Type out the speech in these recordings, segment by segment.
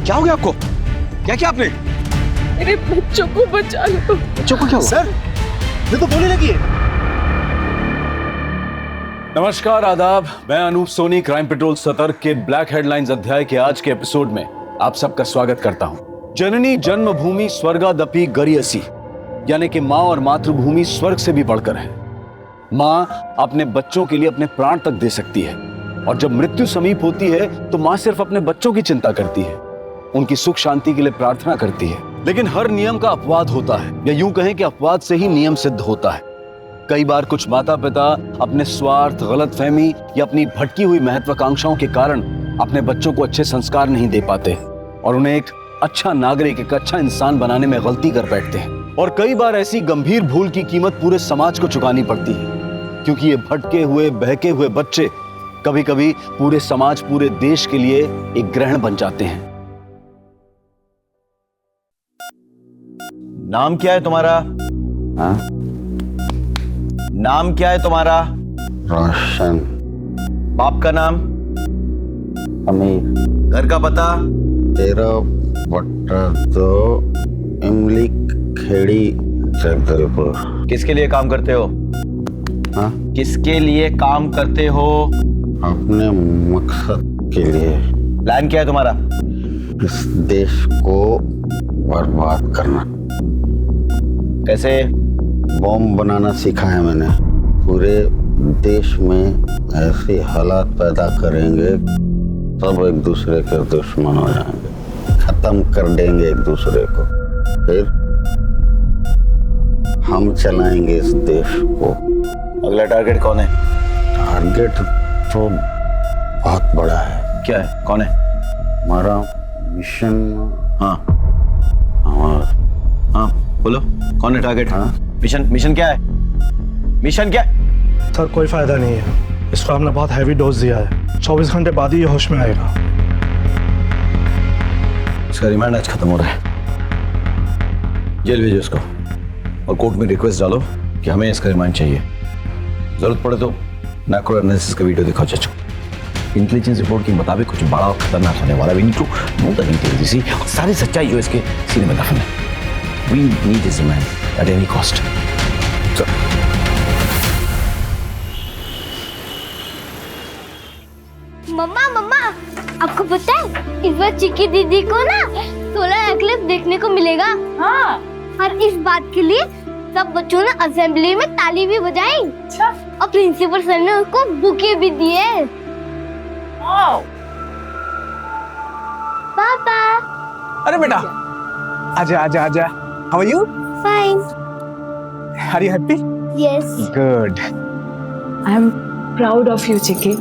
क्या हो गया आपको? क्या किया आपने? मेरे बच्चों को बचा लो। बच्चों को क्या हुआ? सर, ये तो गोली लगी है। नमस्कार, आदाब। मैं अनूप सोनी, क्राइम पेट्रोल सतर्क के ब्लैक हेडलाइंस अध्याय के आज के एपिसोड में आप सबका स्वागत करता हूं। जननी जन्मभूमि स्वर्गादपि गरियसी, यानी कि मां और मातृभूमि स्वर्ग से भी बढ़कर है। मां अपने बच्चों के लिए अपने प्राण तक दे सकती है, और जब मृत्यु समीप होती है तो मां सिर्फ अपने बच्चों की चिंता करती है, उनकी सुख शांति के लिए प्रार्थना करती है। लेकिन हर नियम का अपवाद होता है, या यूं कहें कि अपवाद से ही नियम सिद्ध होता है। कई बार कुछ माता पिता अपने स्वार्थ, गलतफहमी या अपनी भटकी हुई महत्वाकांक्षाओं के कारण अपने बच्चों को अच्छे संस्कार नहीं दे पाते और उन्हें एक अच्छा नागरिक, एक अच्छा इंसान बनाने में गलती कर बैठते हैं। और कई बार ऐसी गंभीर भूल की कीमत पूरे समाज को चुकानी पड़ती है, क्योंकि ये भटके हुए, बहके हुए बच्चे कभी कभी पूरे समाज, पूरे देश के लिए एक ग्रहण बन जाते हैं। नाम क्या है तुम्हारा? हाँ? नाम क्या है तुम्हारा? रोशन। बाप का नाम? अमीर। घर का पता? 13/2 इमली खेड़ी, जगदलपुर। किसके लिए काम करते हो? हाँ? किसके लिए काम करते हो? अपने मकसद के लिए। प्लान क्या है तुम्हारा? इस देश को बर्बाद करना। कैसे? बॉम्ब बनाना सीखा है मैंने। पूरे देश में ऐसे हालात पैदा करेंगे, सब एक दूसरे के दुश्मन हो जाएंगे, खत्म कर देंगे एक दूसरे को, फिर हम चलाएंगे इस देश को। अगला टारगेट कौन है? टारगेट तो बहुत बड़ा है। क्या है? कौन है? हमारा मिशन। हाँ हमारा हाँ बोलो, कौन है टारगेट? हाँ? मिशन क्या है? मिशन क्या है? सर कोई फायदा नहीं है, इसको हमने बहुत हैवी डोज दिया है, 24 घंटे बाद ही ये होश में आएगा। इसका रिमांड आज खत्म हो रहा है, जेल भेजो इसको और कोर्ट में रिक्वेस्ट डालो कि हमें इसका रिमांड चाहिए। जरूरत पड़े तो मैक्रो एनालिसिस का वीडियो दिखाओ चाचू। इंटेलिजेंस रिपोर्ट के मुताबिक कुछ बड़ा और खतरनाक होने वाला। We need to know the details, सारी सच्चाई जो इसके सीने में दफन है। We need his remand at any cost. So. मम्मा, आपको पता है इस बार चिक्की दीदी को ना सोलर एक्लिप्स देखने को मिलेगा। हाँ। और इस बात के लिए सब बच्चों ने असेंबली में ताली भी बजाई। अच्छा। और प्रिंसिपल सर ने उसको बुके भी दिए। पापा। अरे बेटा, आजा आजा आजा। How are you? Fine. Are you happy? Yes. Good. I am proud of you Chikki.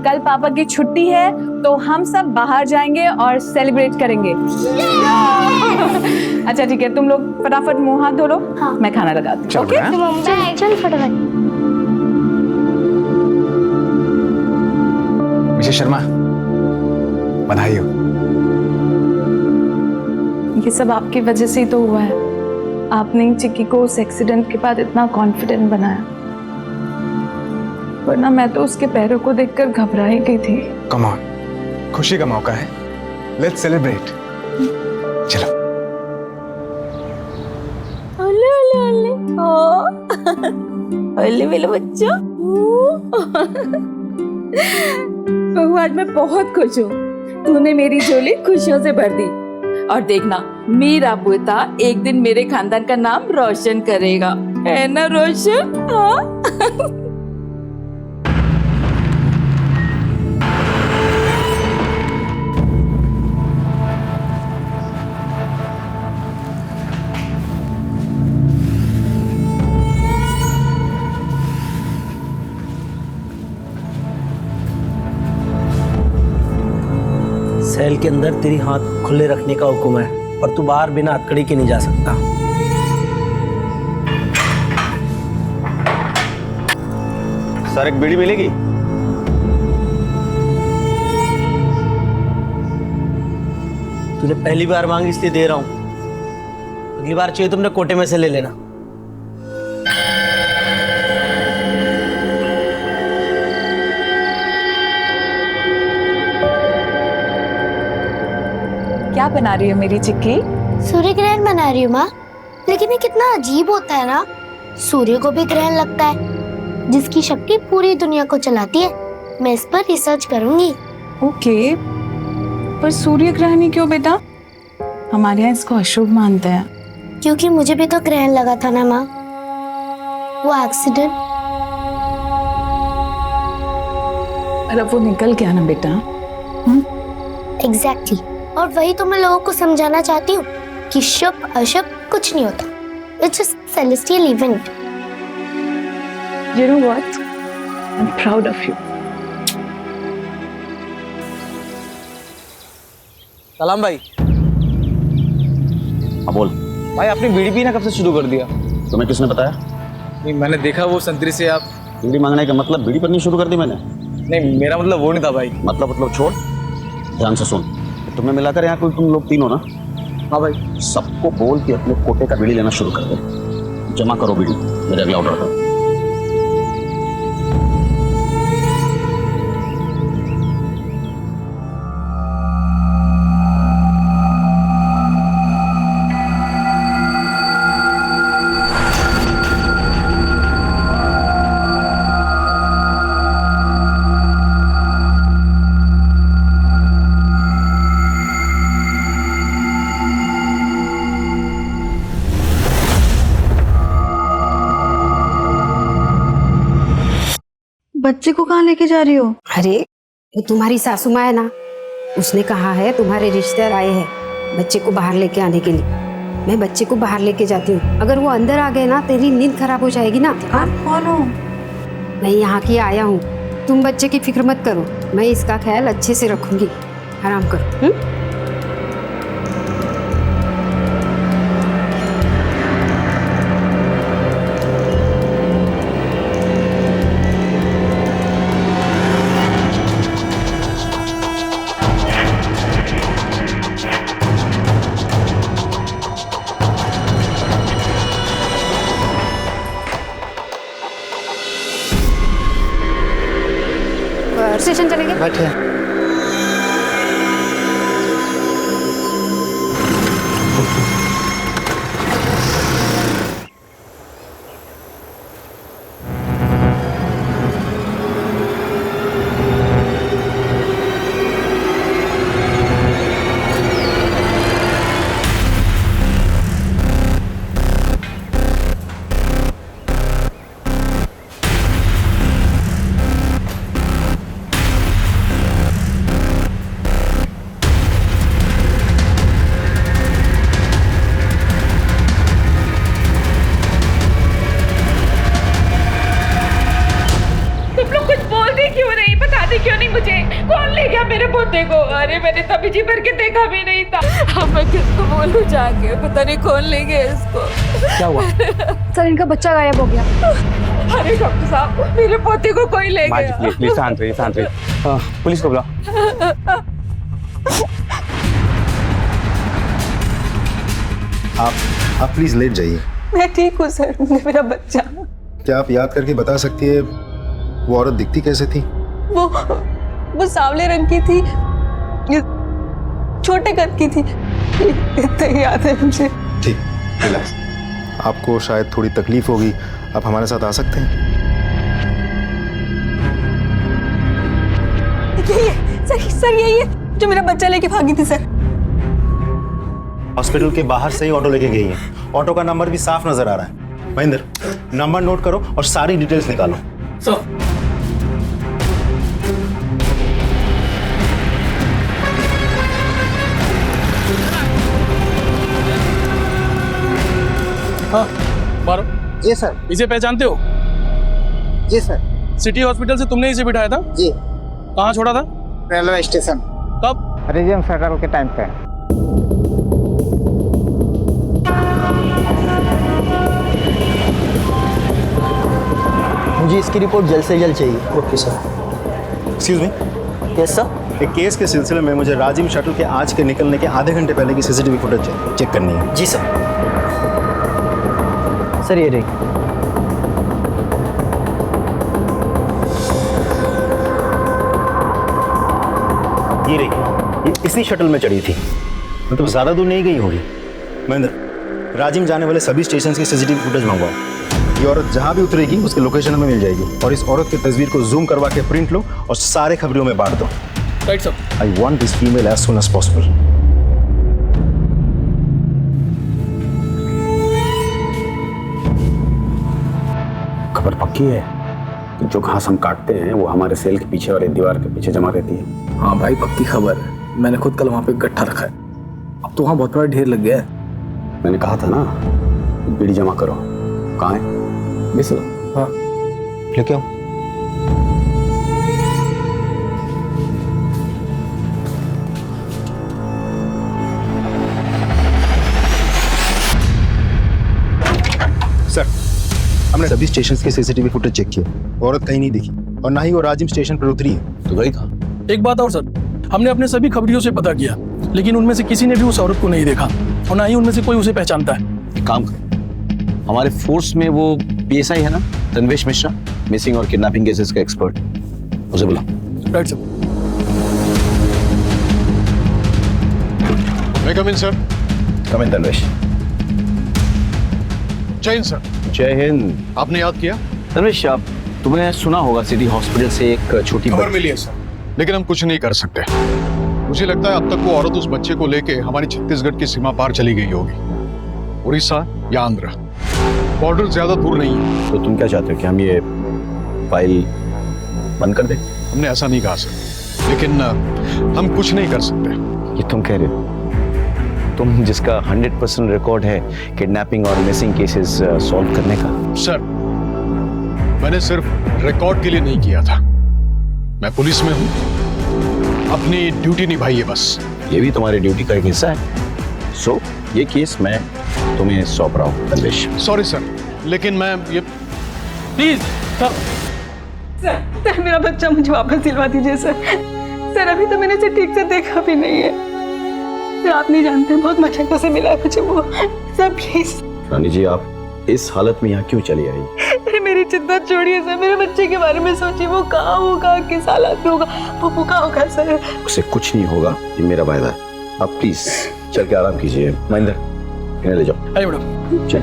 कल पापा की छुट्टी है तो हम सब बाहर जाएंगे और सेलिब्रेट करेंगे। अच्छा ठीक है, तुम लोग फटाफट मुंह हाथ धो लो। हाँ। मैं खाना लगाती हूँ। चल ओके? रहा है। तो मम्मा चल फटाफट। मिसेस शर्मा, बधाई हो। ये सब आपकी वजह से ही तो हुआ है। आपने ही चिक्की को उस एक्सीडेंट के बाद इतना कॉन्फिडेंट बनाया, वरना मैं तो उसके पैरों को देखकर घबरा ही गई थी। कम ऑन, खुशी का मौका है, लेट्स सेलिब्रेट। चलो। ओले ओले ओले ओ ओले मेरे बच्चों। भगवान, मैं बहुत खुश हूँ, तूने मेरी झोली खुशियों से भर दी। और देखना, मेरा पोता एक दिन मेरे खानदान का नाम रोशन करेगा, है ना रोशन? हाँ? सेल के अंदर तेरी हाथ खुले रखने का हुक्म है, और तू बाहर बिना हथकड़ी के नहीं जा सकता। सर एक बीड़ी मिलेगी? तूने पहली बार मांगी इसलिए दे रहा हूं, अगली बार चाहिए तुमने कोटे में से ले लेना। क्या क्या बना रही हो मेरी चिक्की? सूर्य ग्रहण बना रही हूँ माँ। लेकिन ये कितना अजीब होता है ना, सूर्य को भी ग्रहण लगता है जिसकी शक्ति पूरी दुनिया को चलाती है। मैं इस पर रिसर्च करूंगी। ओके, पर सूर्य ग्रहण ही क्यों बेटा? हमारे यहाँ इसको अशुभ मानते हैं। क्योंकि मुझे भी तो ग्रहण लगा था ना माँ, वो एक्सीडेंट। पर अब वो निकल गया ना बेटा। एग्जैक्टली। और वही तो मैं लोगों को समझाना चाहती हूँ कि शुभ अशुभ कुछ नहीं होता। It's just celestial event. You know what? I'm proud of you. सलाम भाई। हाँ बोल। भाई आपने बीड़ी पीना कब से शुरू कर दिया? तुम्हें किसने बताया? नहीं, मैंने देखा वो संतरी से आप। बीड़ी मांगने का मतलब बीड़ी पीनी शुरू कर दी मैंने? नहीं, मेरा मतलब वो नहीं था भाई। मतलब छोड़, ध्यान से सुन। तुम्हें मिलाकर यहाँ कोई तुम लोग तीन हो ना? हाँ भाई। सबको बोल के अपने कोटे का बीड़ी लेना शुरू कर दे। जमा करो बीड़ी, मेरे अगला ऑर्डर था। बच्चे को कहाँ लेके जा रही हो? अरे वो तुम्हारी सासू माँ है ना, उसने कहा है तुम्हारे रिश्तेदार आए हैं बच्चे को बाहर लेके आने के लिए। मैं बच्चे को बाहर लेके जाती हूँ। अगर वो अंदर आ गए ना तेरी नींद खराब हो जाएगी ना। आप कौन हो? मैं यहाँ की आया हूँ। तुम बच्चे की फिक्र मत करो, मैं इसका ख्याल अच्छे से रखूंगी। आराम करो। स्टेशन चलेंगे। बैठे। क्यों नहीं मुझे? कौन ले गया मेरे पोते को? अरे मैंने तभी जी भर के देखा भी नहीं था। अब मैं किसको बोलूं जाके? पता नहीं कौन ले गया इसको। क्या हुआ? सर इनका बच्चा गायब हो गया। अरे डॉक्टर साहब, मेरे पोते को कोई ले गया। प्लीज शांत रहिए। पुलिस को बुलाओ। आप प्लीज लेट जाइए। मैं ठीक हूँ सर, मेरा बच्चा। क्या आप याद करके बता सकती है वो औरत दिखती कैसे थी? वो सांवले रंग की थी, छोटे कद की थी, इतना ही याद है मुझे। ठीक, रिलैक्स। आपको शायद थोड़ी तकलीफ होगी, आप हमारे साथ आ सकते हैं। सर यही है जो मेरा बच्चा लेके भागी थी सर। हॉस्पिटल के बाहर से ही ऑटो लेके गई है। ऑटो का नंबर भी साफ नजर आ रहा है। महेंद्र, नंबर नोट करो और सारी डिटेल्स निकालो। हाँ, मारो। जी सर। इसे पहचानते हो? जी सर। सिटी हॉस्पिटल से तुमने इसे बिठाया था? जी। कहाँ छोड़ा था? Railway station. कब? रिजर्व फेडरल के टाइम पे। मुझे इसकी रिपोर्ट जल्द से जल्द चाहिए। Okay sir. Excuse me. Yes sir. एक केस के सिलसिले में मुझे राजिम शटल के आज के निकलने के आधे घंटे पहले की सीसीटीवी फुटेज चेक करनी है। जी सर। सर ये रही। ये रही, ये इसी शटल में चढ़ी थी। मतलब ज्यादा दूर नहीं गई होगी। महेंद्र, राजिम जाने वाले सभी स्टेशन की सीसीटीवी फुटेज मंगवाओ। ये औरत जहां भी उतरेगी उसकी लोकेशन हमें मिल जाएगी, और इस औरत की तस्वीर को जूम करवा के प्रिंट लो और सारे खबरों में बांट दो। Right sir. I want this female as soon as possible. खबर पक्की है कि जो घास हम काटते हैं वो हमारे सेल के पीछे वाले दीवार के पीछे जमा रहती है। हाँ भाई, पक्की खबर है। मैंने खुद कल वहाँ पे गट्ठा रखा है। अब तो वहाँ बहुत बड़ा ढेर लग गया है। मैंने कहा था ना, बीड़ी जमा करो। कहाँ है? मिस हाँ, लेके आओ। सर, हमने सभी स्टेशन के सीसीटीवी फुटेज चेक किया, औरत कहीं नहीं दिखी और ना ही वो राजिम स्टेशन पर उतरी है। तो गई कहाँ? एक बात और सर, हमने अपने सभी खबरियों से पता किया, लेकिन उनमें से किसी ने भी उस औरत को नहीं देखा और ना ही उनमें से कोई उसे पहचानता है। काम करो, हमारे फोर्स में वो पीएसआई है ना, तन्वेश मिश्रा, मिसिंग और किडनैपिंग केसेस का एक्सपर्ट, उसे बुला। Right sir. मैं कम इन सर। कम इन तन्वेश। जय हिंद सर। जय हिंद। आपने याद किया? तन्वेश, आप तुमने सुना होगा सिटी हॉस्पिटल से एक छोटी खबर मिली है सर, लेकिन हम कुछ नहीं कर सकते। मुझे लगता है अब तक वो औरत उस बच्चे को लेके हमारी छत्तीसगढ़ की सीमा पार चली गई होगी, उड़ीसा या आंध्र। बॉर्डर ज्यादा दूर नहीं है। तो तुम क्या चाहते हो कि हम ये फाइल बंद कर दें? हमने ऐसा नहीं कहा सर, लेकिन हम कुछ नहीं कर सकते। ये तुम कह रहे हो? तुम जिसका 100% रिकॉर्ड है किडनैपिंग और मिसिंग केसेस सॉल्व करने का। सर, मैंने सिर्फ रिकॉर्ड के लिए नहीं किया था। मैं पुलिस में हूं, अपनी ड्यूटी निभाई है बस। ये भी तुम्हारी ड्यूटी का एक हिस्सा है। सो ये केस मैं तुम्हें सौंप रहा हूँ तन्वेश। सॉरी सर, लेकिन मैं ये प्लीज सर, सर मेरा बच्चा मुझे वापस दिलवा दीजिए सर। सर अभी तो मैंने इसे ठीक से देखा भी नहीं है सर, आप नहीं जानते बहुत मशक्कत से मिला है मुझे वो। Sir please. रानी जी, आप इस हालत में यहाँ क्यों चली आई? अरे मेरी चिंता छोड़िए सर, मेरे बच्चे के बारे में सोचिए। वो कहाँ होगा, किस हालत में होगा, वो भूखा होगा सर। उसे कुछ नहीं होगा, ये मेरा वायदा है। आप प्लीज चल के आराम कीजिए। महेंद्र, इन्हें ले जाओ। अरे मैडम। चल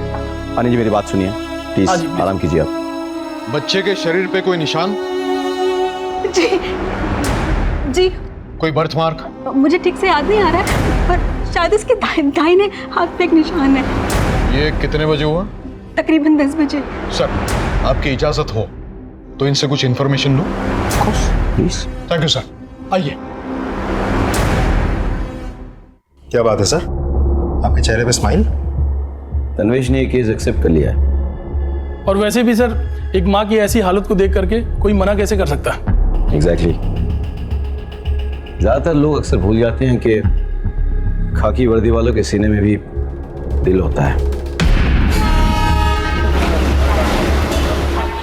रानी जी, मेरी बात सुनिए, प्लीज आराम कीजिए आप। बच्चे के शरीर पे कोई निशान? जी जी, कोई बर्थ मार्क? मुझे ठीक से याद नहीं आ रहा है, पर शायद इसके दाहिने हाथ पे एक निशान है। ये कितने बजे हुआ? तकरीबन 10 बजे। सर, आपकी इजाजत हो तो इनसे कुछ information low. Please. Thank you sir, आइए। क्या बात है सर, आपके चेहरे पे स्माइल? तन्वेश ने ये केस एक्सेप्ट कर लिया है। और वैसे भी सर, एक माँ की ऐसी हालत को देख करके कोई मना कैसे कर सकता है? एग्जैक्टली। ज्यादातर लोग अक्सर भूल जाते हैं कि खाकी वर्दी वालों के सीने में भी दिल होता है।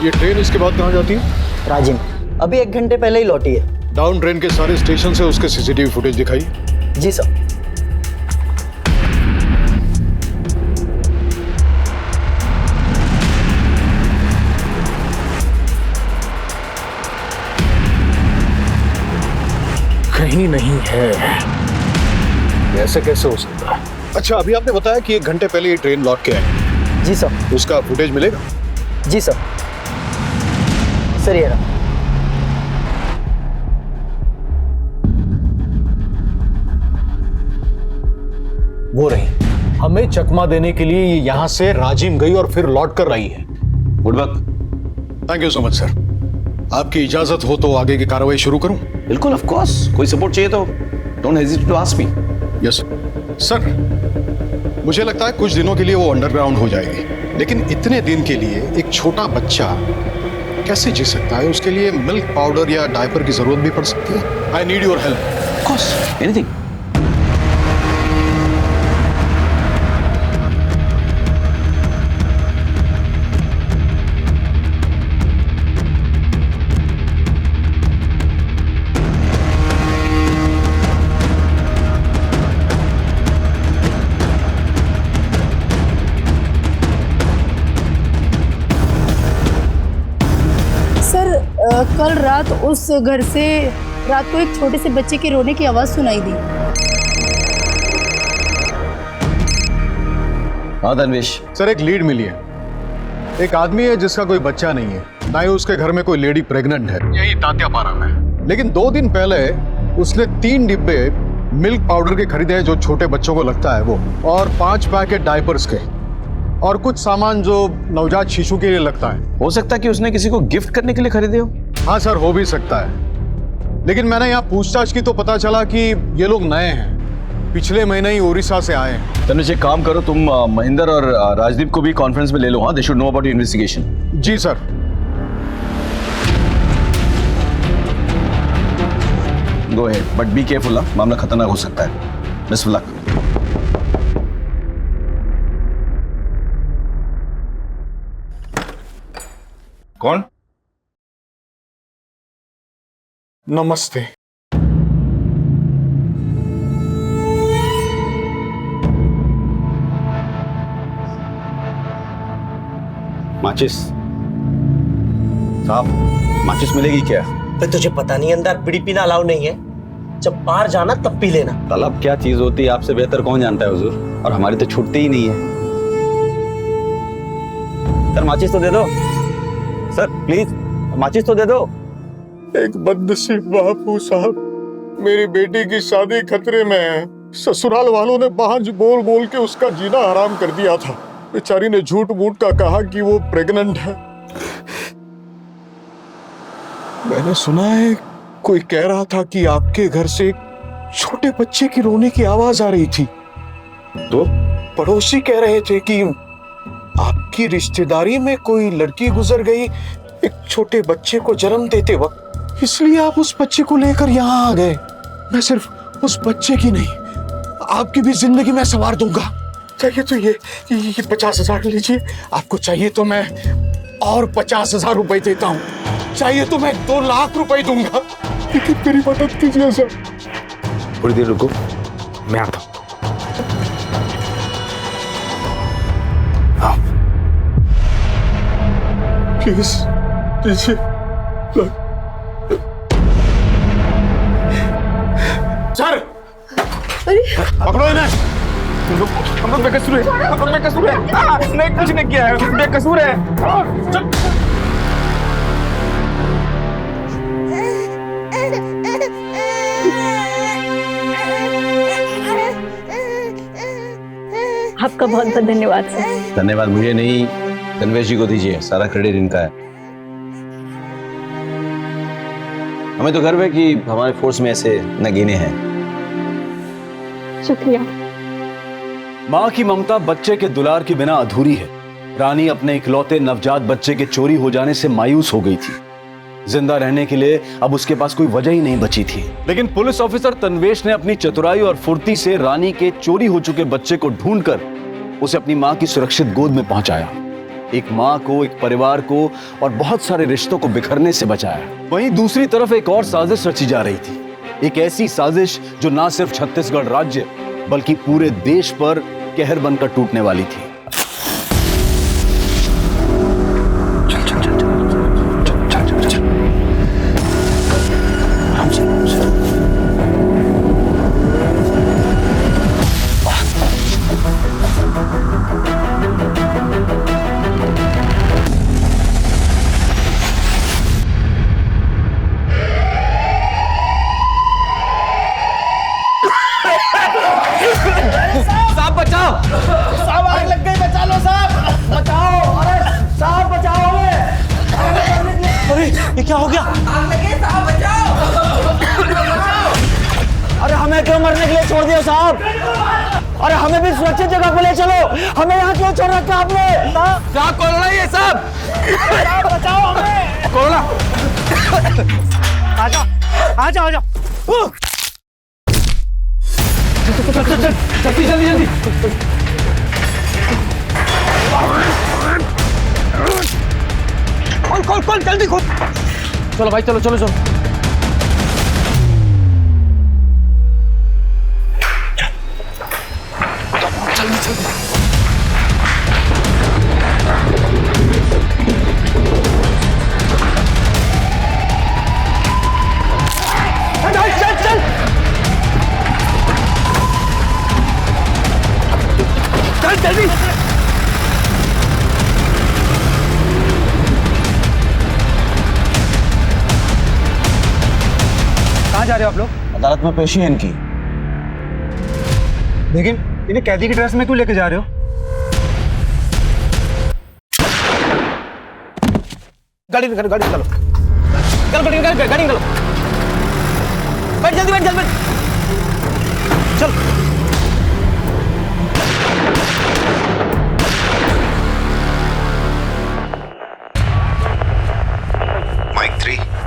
ये ट्रेन इसके बाद कहाँ जाती है? राजिम अभी 1 घंटे पहले ही लौटी है। डाउन ट्रेन के सारे स्टेशन से उसके सीसीटीवी फुटेज दिखाई? जी सर। कहीं नहीं है। ऐसे कैसे हो सकता है? अच्छा, अभी आपने बताया कि 1 घंटे पहले ये ट्रेन लौट के आई। जी सर। उसका फुटेज मिलेगा? जी सर। सर ये रहा। वो रही, हमें चकमा देने के लिए ये यहाँ से राजिम गई और फिर लौट कर रही है। गुड वक्त। Thank you so much sir. आपकी इजाजत हो तो आगे की कार्रवाई शुरू करूं? बिल्कुल, ऑफ कोर्स। कोई सपोर्ट चाहिए तो don't hesitate to ask me. Yes sir. मुझे लगता है कुछ दिनों के लिए वो अंडरग्राउंड हो जाएगी, लेकिन इतने दिन के लिए एक छोटा बच्चा कैसे जी सकता है? उसके लिए मिल्क पाउडर या डायपर की जरूरत भी पड़ सकती है। I need your help. Of course, anything. कल रात उस घर से रात को एक छोटे से बच्चे के रोने की आवाज सुनाई दी। हाँ तन्वेश। सर एक लीड मिली है। एक आदमी है जिसका कोई बच्चा नहीं है, ना ही उसके घर में कोई लेडी प्रेग्नेंट है, यही तात्यापारा में। लेकिन 2 दिन पहले उसने 3 डिब्बे मिल्क पाउडर के खरीदे हैं जो छोटे बच्चों को लगता है वो, और 5 पैकेट डायपर्स के, और कुछ सामान जो नवजात शिशु के लिए लगता है। हो सकता है कि उसने किसी को गिफ्ट करने के लिए खरीदे हो। हाँ सर, हो भी सकता है, लेकिन मैंने यहाँ पूछताछ की तो पता चला कि ये लोग नए हैं, पिछले महीने ही उड़ीसा से आए हैं। तनुज एक काम करो, तुम महेंद्र और राजदीप को भी कॉन्फ्रेंस में ले लो। हाँ, they should know about your investigation. जी sir. Go ahead, but be careful. मामला खतरनाक हो सकता है। Best of luck. कौन? नमस्ते। माचिस साहब, माचिस मिलेगी क्या? तो तुझे पता नहीं अंदर बीड़ी पीना अलाउ नहीं है, जब बाहर जाना तब पी लेना। तलब क्या चीज होती है आपसे बेहतर कौन जानता है हुजूर, और हमारी तो छूटती ही नहीं है। सर माचिस तो दे दो सर, प्लीज माचिस तो दे दो। एक बदनसीब बापू साहब, मेरी बेटी की शादी खतरे में है। ससुराल वालों ने बांझ बोल बोल के उसका जीना हराम कर दिया था। बेचारी ने झूठ मूठ का कहा कि वो प्रेग्नेंट है। मैंने सुना है कोई कह रहा था कि आपके घर से एक छोटे बच्चे की रोने की आवाज आ रही थी। तो पड़ोसी कह रहे थे कि आपकी रिश्तेदारी में कोई लड़की गुजर गई एक छोटे बच्चे को जन्म देते वक्त, इसलिए आप उस बच्चे को लेकर यहाँ आ गए। मैं सिर्फ उस बच्चे की नहीं, आपकी भी जिंदगी में संवार दूंगा। चाहिए तो ये 50,000 लीजिए, आपको चाहिए तो मैं और 50,000 रुपए देता हूँ, चाहिए तो मैं 2 लाख रुपए दूंगा, लेकिन मेरी मदद कीजिए सर। थोड़ी देर रुको, मैं आता हूँ। प्लीज दीजिए। सर पकड़ो इन्हें। हम लोग बेकसूर है, हम लोग बेकसूर है। नहीं, कुछ नहीं किया है, बेकसूर है। आपका बहुत बहुत धन्यवाद सर। धन्यवाद मुझे नहीं, तन्वेश जी को दीजिए, सारा क्रेडिट इनका है। हमें तो गर्व है कि हमारे फोर्स में ऐसे नगीने हैं। शुक्रिया। माँ की ममता बच्चे के दुलार के बिना अधूरी है। रानी अपने इकलौते नवजात बच्चे के चोरी हो जाने से मायूस हो गई थी। जिंदा रहने के लिए अब उसके पास कोई वजह ही नहीं बची थी। लेकिन पुलिस ऑफिसर तन्वेश ने अपनी चतुराई और फुर्ती से रानी के चोरी हो चुके बच्चे को ढूंढकर उसे अपनी माँ की सुरक्षित गोद में पहुंचाया। एक माँ को, एक परिवार को और बहुत सारे रिश्तों को बिखरने से बचाया। वहीं दूसरी तरफ एक और साजिश रची जा रही थी, एक ऐसी साजिश जो ना सिर्फ छत्तीसगढ़ राज्य बल्कि पूरे देश पर कहर बनकर टूटने वाली थी। साहब बचाओ, साहब आग लग गई, बचा लो साहब, बचाओ। अरे साहब बचाओ हमें। अरे ये क्या हो गया? आग लगी साहब, बचाओ। अरे हमें क्यों मरने के लिए छोड़ दिया साहब? अरे हमें भी सुरक्षित जगह पे ले चलो, हमें यहाँ क्यों छोड़ रखा आपने? साहब कोरोना ही है साहब, बचाओ हमें। कोरोना, आ जाओ आ जाओ आ जाओ। जल्दी जल्दी जल्दी। खोल खोल खोल, जल्दी खोल। चलो भाई, चलो चलो चलो। जल्दी जल्दी। चल चल चल जल्दी। जा रहे हो आप लोग? अदालत में पेशी है इनकी। लेकिन इन्हें कैदी की ड्रेस में क्यों लेके जा रहे हो? गाड़ी निकालो, गाड़ी निकालो, गाड़ी निकालो, गाड़ी निकालो, बैठ जल्दी, बैठ जल्दी, चल।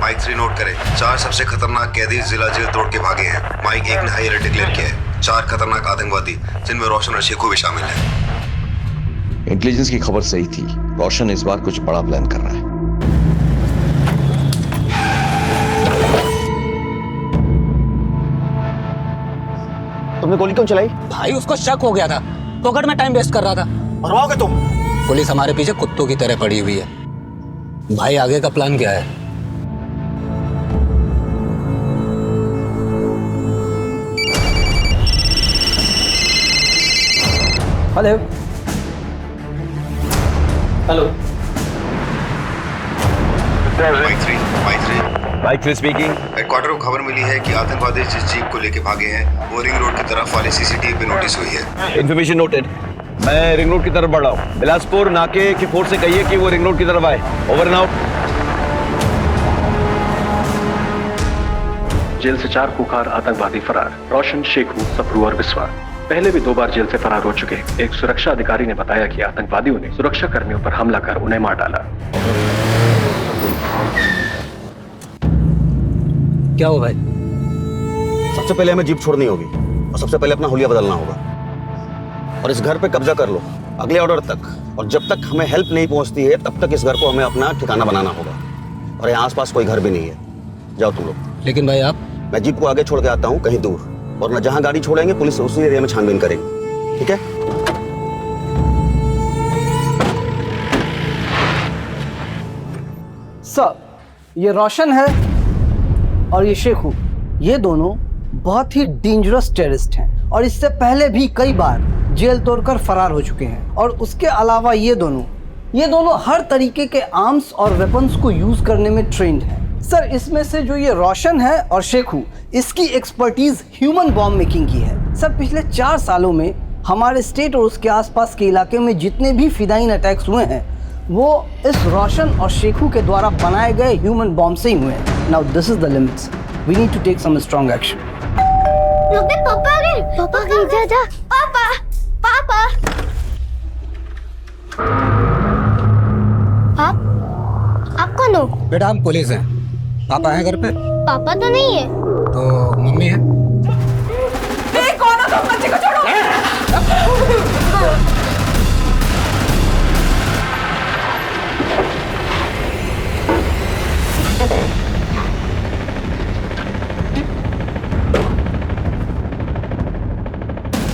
माइक 3 नोट करें। 4 सबसे खतरनाक कैदी जिला जेल तोड़ के भागे हैं। माइक 1 ने हाई अलर्ट डिक्लेयर किया है। 4 खतरनाक आतंकवादी जिनमें रोशन और शेखू भी शामिल हैं। इंटेलिजेंस की खबर सही थी, रोशन इस बार कुछ बड़ा प्लान कर रहा है। तुमने गोली क्यों चलाई? भाई उसको शक हो गया था, पॉकेट में टाइम वेस्ट कर रहा था। मरवाओगे तुम? पुलिस हमारे पीछे कुत्तों की तरह पड़ी हुई है। भाई आगे का प्लान क्या है? Hello hello, mike 3 speaking. Headquarter को खबर मिली है कि आतंकवादी जिस जीप को लेके भागे हैं वो रिंग रोड की तरफ वाले सीसीटीवी पे नोटिस हुई है। Information noted. मैं रिंग रोड की तरफ बढ़ रहा हूँ। बिलासपुर नाके की फोर्स से कहिए कि वो रिंग रोड की तरफ आए। Over and out. जेल से 4 कुख्यात आतंकवादी फरार। रोशन, शेखू, सप्रू और बिस्वा पहले भी 2 बार जेल से फरार हो चुके। एक सुरक्षा अधिकारी ने बताया कि आतंकवादियों ने सुरक्षा कर्मियों पर हमला कर उन्हें मार डाला। क्या हुआ भाई? सबसे पहले हमें जीप छोड़नी होगी और सबसे पहले अपना हुलिया बदलना होगा और इस घर पे कब्जा कर लो अगले ऑर्डर तक। और जब तक हमें हेल्प नहीं पहुंचती है तब तक इस घर को हमें अपना ठिकाना बनाना होगा। और यहाँ आसपास कोई घर भी नहीं है। जाओ तुम लोग। लेकिन भाई आप? मैं जीप को आगे छोड़ के आता हूँ कहीं दूर, और न जहाँ गाड़ी छोड़ेंगे पुलिस उसी एरिया में छानबीन करेगी। ठीक है? सर, ये रोशन है और ये शेखू, ये दोनों बहुत ही डेंजरस टेररिस्ट हैं और इससे पहले भी कई बार जेल तोड़कर फरार हो चुके हैं। और उसके अलावा ये दोनों हर तरीके के आर्म्स और वेपन्स को यूज करने में ट्रेंड हैं। सर, इसमें से जो ये रोशन है और शेखू, इसकी एक्सपर्टीज ह्यूमन बॉम्ब मेकिंग की है। सर, पिछले 4 सालों में हमारे स्टेट और उसके आसपास के इलाके में जितने भी फिदाइन अटैक्स हुए हैं वो इस रोशन और शेखू के द्वारा बनाए गए ह्यूमन बॉम्ब से ही हुए हैं। Now this is the limits, we need to take some strong action. पापा आ गए, पापा आ गए, जा पापा, पापा। आप कौन हो? बेटा हम पुलिस हैं। पापा है घर पे? पापा तो नहीं है। तो मम्मी है? कौन हो तुम? बच्चे को छोड़ो।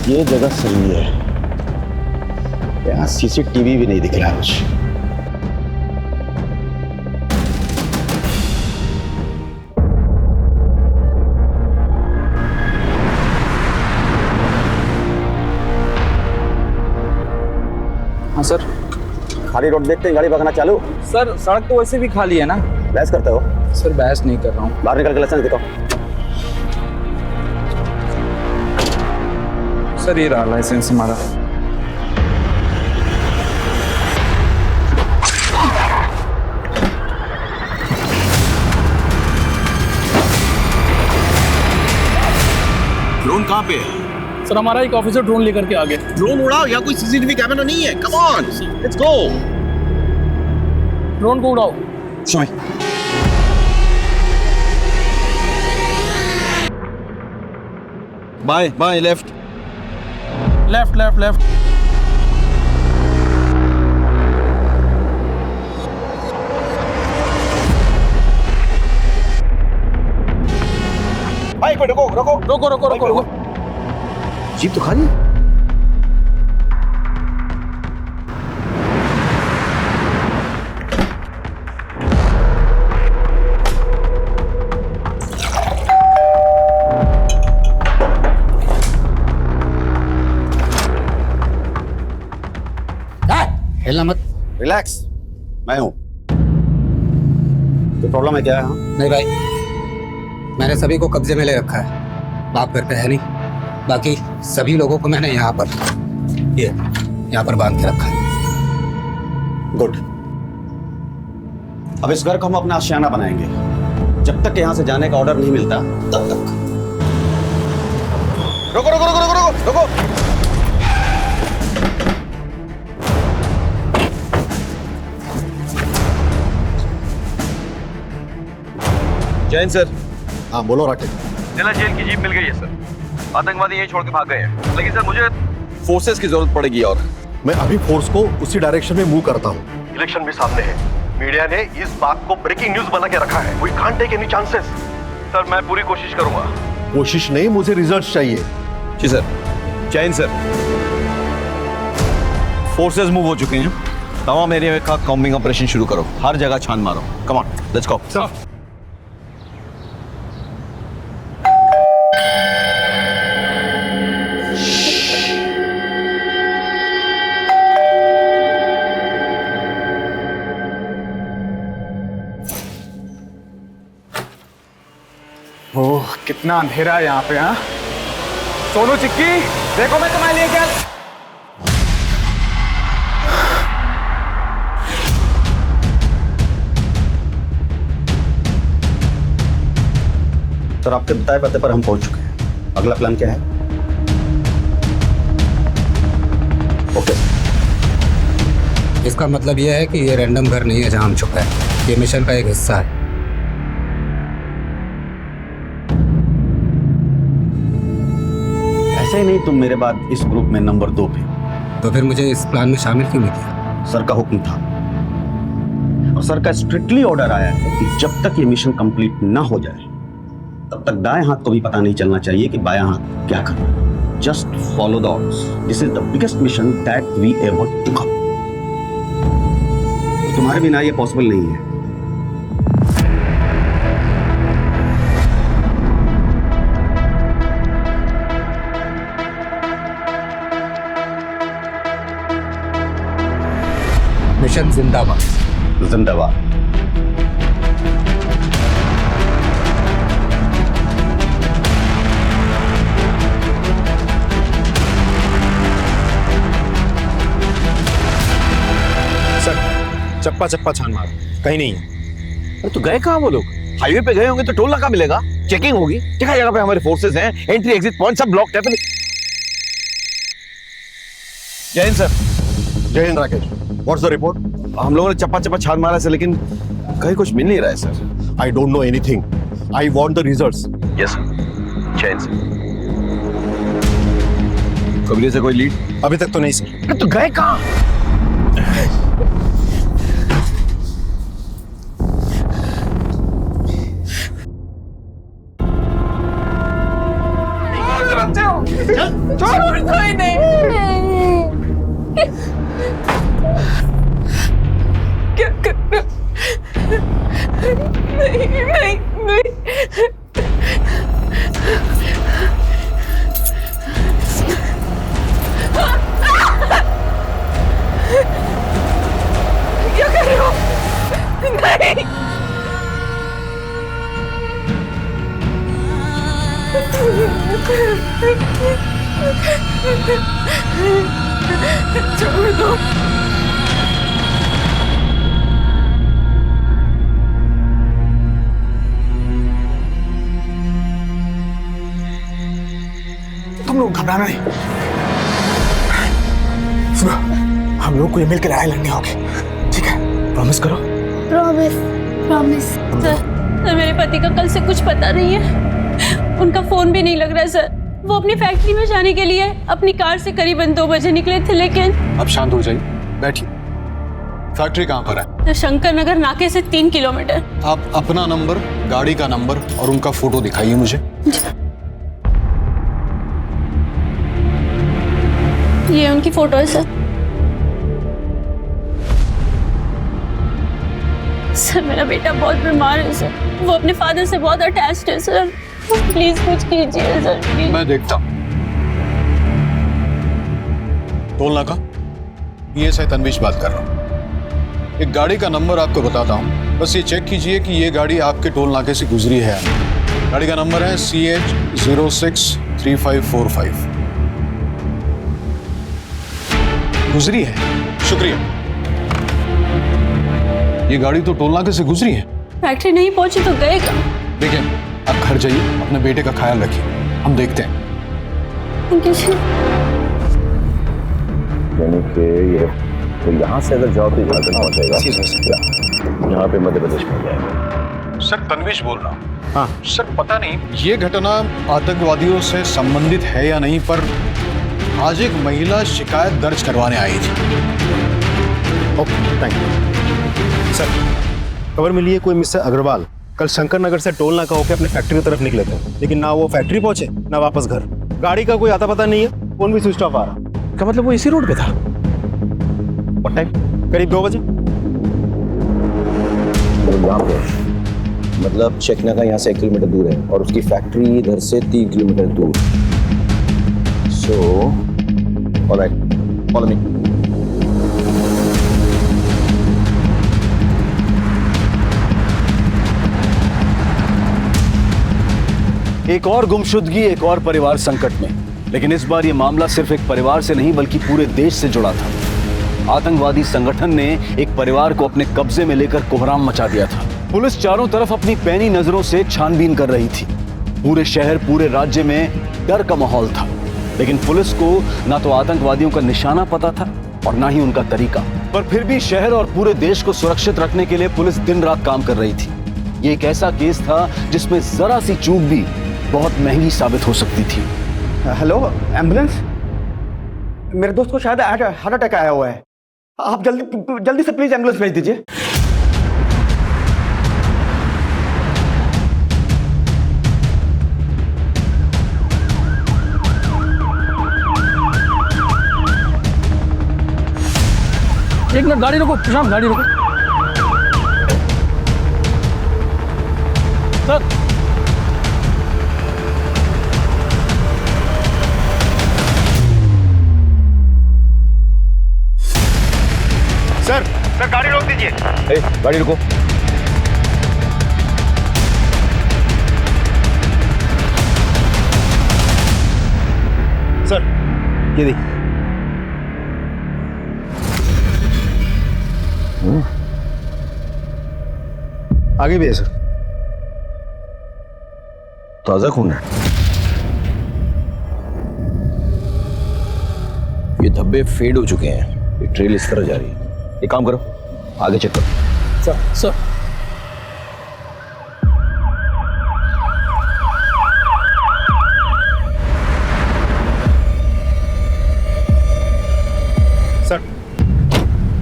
ये जगह सही है, यहाँ सीसीटीवी भी नहीं दिख रहा कुछ। हाँ सर। खाली रोड देखते हैं गाड़ी भगाना चालू? सर सड़क तो वैसे भी खाली है ना। बहस करते हो? सर बहस नहीं कर रहा हूँ। बाहर निकल के लाइसेंस दिखाओ। सर ये रहा लाइसेंस हमारा। ड्रोन कहाँ पे है? सर हमारा एक ऑफिसर ड्रोन लेकर के आ गए। ड्रोन उड़ाओ, या कोई सीसीटीवी कैमरा नहीं है। Come on, let's go. Drone को उड़ाओ। समय bye bye, left left left left. भाई को रुको रुको रुको रुको रुको रुको। जीप तो खाली। हिलना मत। रिलैक्स, मैं हूं। तो प्रॉब्लम है क्या है? नहीं भाई, मैंने सभी को कब्जे में ले रखा है। बाप घर पे है नहीं, बाकी सभी लोगों को मैंने यहाँ पर बांध के रखा है। गुड। अब इस घर को हम अपना आशियाना बनाएंगे। जब तक यहाँ से जाने का ऑर्डर नहीं मिलता तब तक। रुको रुको रुको रुको रुको रुको। जैन सर। हाँ बोलो राकेश। जिला जेल की जीप मिल गई है सर। आतंकवादी यहीं छोड़ के भाग गए हैं, लेकिन सर मुझे फोर्सेस की जरूरत पड़ेगी और मैं अभी फोर्स को उसी डायरेक्शन में मूव करता हूँ। इलेक्शन भी सामने है। मीडिया ने इस बात को ब्रेकिंग न्यूज बना के रखा है। We can't take any chances. Sir मैं पूरी कोशिश करूंगा। कोशिश नहीं, मुझे रिजल्ट चाहिए। जी sir. Jain sir. Forces move हो चुके हैं। तमाम एरिया का कॉम्बिंग ऑपरेशन शुरू करो। हर जगह छान मारो। Come on, let's go. Sir. ओह कितना अंधेरा है यहाँ पे। हाँ सोनू चिक्की, देखो मैं तुम्हारे लिए क्या। सर आपके बताए पते पर हम पहुंच चुके हैं। अगला प्लान क्या है? ओके। इसका मतलब यह है कि ये रैंडम घर नहीं है जहां हम छुपे हैं। ये मिशन का एक हिस्सा है। ऐसे ही नहीं तुम मेरे बाद इस ग्रुप में नंबर 2 पे। तो फिर मुझे इस प्लान में शामिल क्यों नहीं किया? सर का हुक्म था और सर का स्ट्रिक्टली ऑर्डर आया है कि जब तक ये मिशन कंप्लीट ना हो जाए तब तक दाएं हाथ को भी पता नहीं चलना चाहिए कि बायां हाथ क्या कर रहा है। Just follow the orders. This is the biggest mission that we ever took up. तुम्हारे बिना ये पॉसिबल नहीं है। मिशन जिंदाबाद। जिंदाबाद। चप्पा चप्पा छान मारो, कहीं नहीं है। अरे तो गए कहाँ वो लोग? हाईवे पे गए होंगे तो टोल नाका मिलेगा, चेकिंग होगी। जगह जगह पे हमारे फोर्सेस हैं, एंट्री एग्जिट पॉइंट सब ब्लॉक है। जय हिंद सर। जय Hind Rakesh. What's the report? हम लोगों ने चप्पा चप्पा छान मारा है सर, लेकिन कहीं कुछ मिल नहीं रहा है sir. I don't know anything. I want the results. Yes sir. जय हिंद सर। कबीले से कोई लीड? अभी तक तो नहीं सर। तो गए कहाँ? कोई नहीं। क्या करना? नहीं नहीं नहीं। क्या कर रहे हो? नहीं। छोड़ दो। तुम लोग घबराना नहीं। सुनो, हम लोग को ये मिलकर लड़ाई लड़नी होगी, ठीक है? प्रॉमिस करो। Promise promise. सर मेरे पति का कल से कुछ पता नहीं है। उनका फोन भी नहीं लग रहा है सर। वो अपनी फैक्ट्री में जाने के लिए अपनी कार से करीबन 2 बजे निकले थे, लेकिन अब शांत हो जाइए, बैठिए। फैक्ट्री कहाँ पर है? शंकर नगर नाके से 3 किलोमीटर। आप अपना नंबर, गाड़ी का नंबर और उनका फोटो दिखाइए मुझे। ये उनकी फोटो है सर। सर मेरा बेटा बहुत बीमार है सर। वो अपने फादर से बहुत अटैच्ड है सर। प्लीज कुछ कीजिए सर, प्लीज। मैं देखता हूं। टोल नाका, ये से तनवीश बात कर रहा हूं। एक गाड़ी का नंबर आपको बताता हूं, बस ये चेक कीजिए कि ये गाड़ी आपके टोल नाके से गुजरी है या नहीं। गाड़ी का नंबर है CH063545। गुजरी है। शुक्रिया। ये गाड़ी तो टोल नाके से गुजरी है। फैक्ट्री नहीं पहुंची तो गए कहाँ? देखिए, आप घर जाइए, अपने बेटे का ख्याल रखिए, हम देखते हैं। यानी कि ये तो यहाँ से अगर जाओ तो झारखंड पहुंच जाएगा, यहाँ पे मध्य प्रदेश में जाएगा। सर, तन्वीश बोल रहा हूँ। हाँ सर, पता नहीं ये घटना आतंकवादियों से संबंधित है या नहीं, पर आज एक महिला शिकायत दर्ज करवाने आई थी। Okay, thank you sir. खबर मिली है कोई मिस्टर अग्रवाल कल शंकर नगर से टोल नाका होकर अपने फैक्ट्री की तरफ निकले थे, लेकिन ना वो फैक्ट्री पहुंचे ना वापस घर। गाड़ी का कोई आता पता नहीं है, फोन भी स्विच ऑफ आ रहा। क्या मतलब वो इसी रोड पे था? What time? करीब 2 बजे। यहाँ पे मतलब चेकनाका यहाँ से 1 किलोमीटर दूर है और उसकी फैक्ट्री इधर से 3 किलोमीटर दूर। So alright, follow me. एक और गुमशुदगी, एक और परिवार संकट में। लेकिन इस बार ये मामला सिर्फ एक परिवार से नहीं बल्कि पूरे देश से जुड़ा था। आतंकवादी संगठन ने एक परिवार को अपने कब्जे में लेकर कोहराम मचा दिया था। पुलिस चारों तरफ अपनी पैनी नजरों से छानबीन कर रही थी। पूरे शहर, पूरे राज्य में डर का माहौल था। लेकिन पुलिस को ना तो आतंकवादियों का निशाना पता था और ना ही उनका तरीका। पर फिर भी शहर और पूरे देश को सुरक्षित रखने के लिए पुलिस दिन रात काम कर रही थी। ये एक ऐसा केस था जिसमें जरा सी चूक भी बहुत महंगी साबित हो सकती थी। Hello, ambulance? मेरे दोस्त को शायद हार्ट अटैक आया हुआ है। आप जल्दी से प्लीज एम्बुलेंस भेज दीजिए। एक मिनट, गाड़ी रोको प्रशांत, गाड़ी रोको। सर, सर गाड़ी रोक दीजिए। गाड़ी रुको। सर ये देखिए। आगे भी है सर। ताजा खून है। ये धब्बे फेड हो चुके हैं। ये ट्रेल इस तरह जा रही है। एक काम करो, आगे चेक करो। सर सर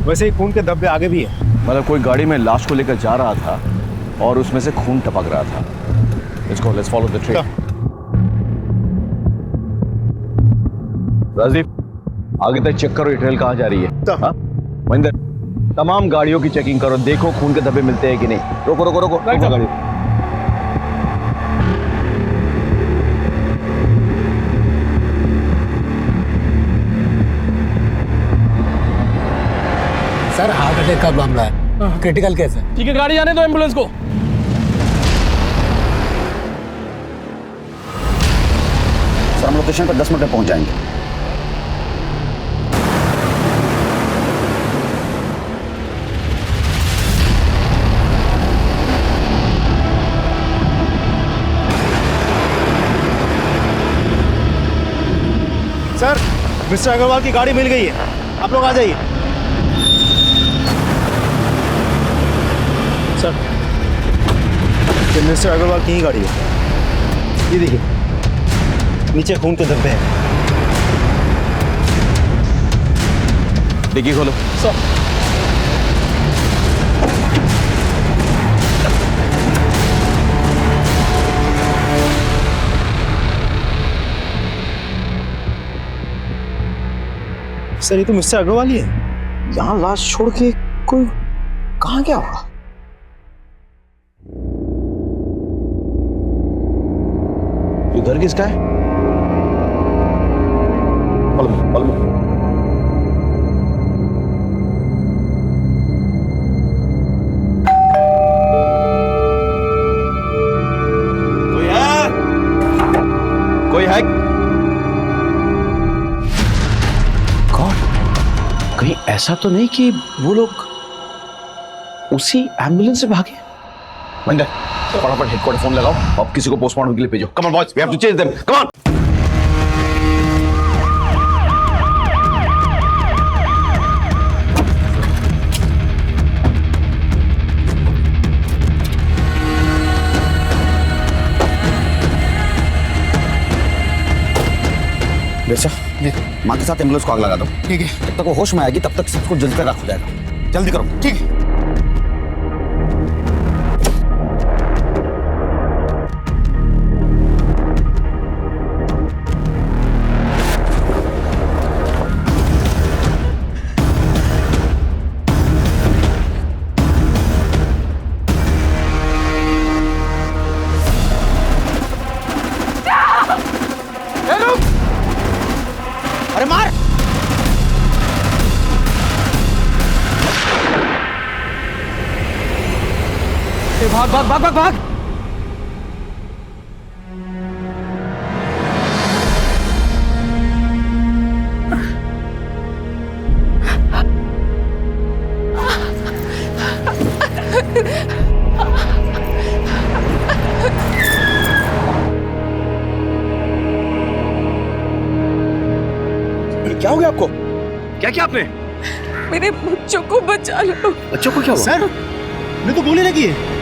वैसे ही खून के धब्बे आगे भी है। मतलब कोई गाड़ी में लाश को लेकर जा रहा था और उसमें से खून टपक रहा था। Let's follow the trail. Rajdeep, आगे तक चेक करो ये ट्रेल कहाँ जा रही है। हाँ? महेंद्र, तमाम गाड़ियों की चेकिंग करो, देखो खून के धब्बे मिलते हैं कि नहीं। रोको रोको रोको, गाड़ी। सर, हार्ट अटैक का मामला है, क्रिटिकल केस है। ठीक है, गाड़ी आने दो एम्बुलेंस को। सर, हम लोकेशन पर 10 मिनट में पहुंच जाएंगे। सर, मिस्टर अग्रवाल की गाड़ी मिल गई है, आप लोग आ जाइए। सर, ये मिस्टर अग्रवाल की ही गाड़ी है। ये देखिए, नीचे खून के धब्बे हैं। डिग्गी खोलो। सर, सर ये तो मिस्टर अग्रवाल ही है। यहाँ लाश छोड़ के कोई कहाँ गया होगा? इधर किसका है? follow me, follow me. कोई है? कहीं ऐसा तो नहीं कि वो लोग उसी एम्बुलेंस से भागे? मंदिर फटाफट हेडक्वार्टर फोन लगाओ, अब किसी को पोस्टमार्टम के लिए भेजो। Come on boys, we have to chase them, come on. बेचा माँ के साथ एम्बुलेंस को आग लगा दो। ठीक है। जब तक वो होश में आएगी तब तक सबको जल्दी तक हो जाएगा। जल्दी करो। ठीक है। अरे मार! भाग भाग भाग भाग भाग! क्या हो गया आपको? क्या किया आपने? मेरे बच्चों को बचा लो। बच्चों को क्या हुआ? सर, मैं तो गोली लगी है।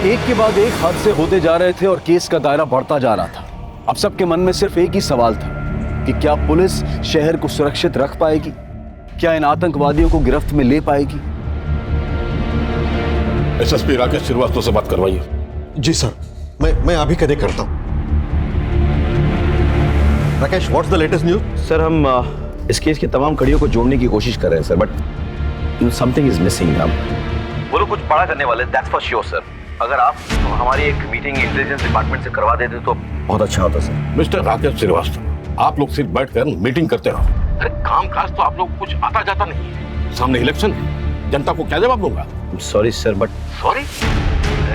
एक के बाद एक हादसे होते जा रहे थे और केस का दायरा बढ़ता जा रहा था। अब सबके मन में सिर्फ एक ही सवाल था कि क्या पुलिस शहर को सुरक्षित रख पाएगी? क्या इन आतंकवादियों को गिरफ्त में ले पाएगी? एसएसपी राकेश श्रीवास्तव से बात करवाइए। जी सर, मैं अभी कनेक्ट करता हूँ। Rakesh, what's the latest news? Sir, हम इस केस की तमाम कड़ियों को जोड़ने की कोशिश कर रहे हैं sir, but something is missing. हम वो लोग कुछ बड़ा करने वाले, दैट्स फॉर श्योर सर। अगर आप हमारी एक मीटिंग इंटेलिजेंस डिपार्टमेंट से करवा देते तो बहुत अच्छा होता सर। मिस्टर राकेश श्रीवास्तव, आप लोग सिर्फ बैठकर मीटिंग करते रहो। अरे काम काज तो आप लोग कुछ आता जाता नहीं है। सामने इलेक्शन है, जनता को क्या जवाब दूंगा? Sorry sir, but sorry?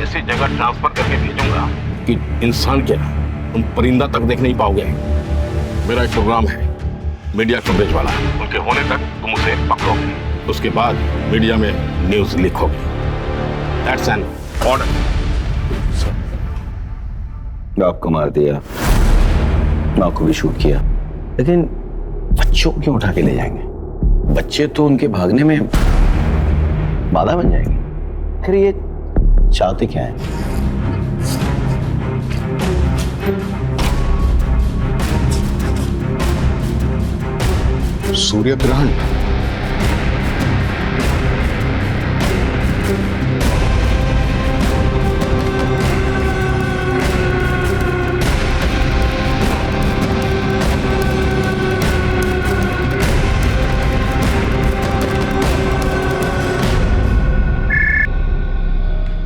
ऐसी जगह ट्रांसफर करके भेजूंगा कि इंसान क्या तुम परिंदा तक देख नहीं पाओगे। मेरा एक प्रोग्राम है मीडिया कवरेज वाला, उनके होने तक तुम उसे पकड़ोगे, उसके बाद मीडिया में न्यूज लीक होगी। That's an order. आपको मार दिया, माँ को भी शूट किया, लेकिन बच्चों को क्यों उठा के ले जाएंगे? बच्चे तो उनके भागने में बाधा बन जाएंगे। फिर ये चाहते क्या है? सूर्य ग्रहण।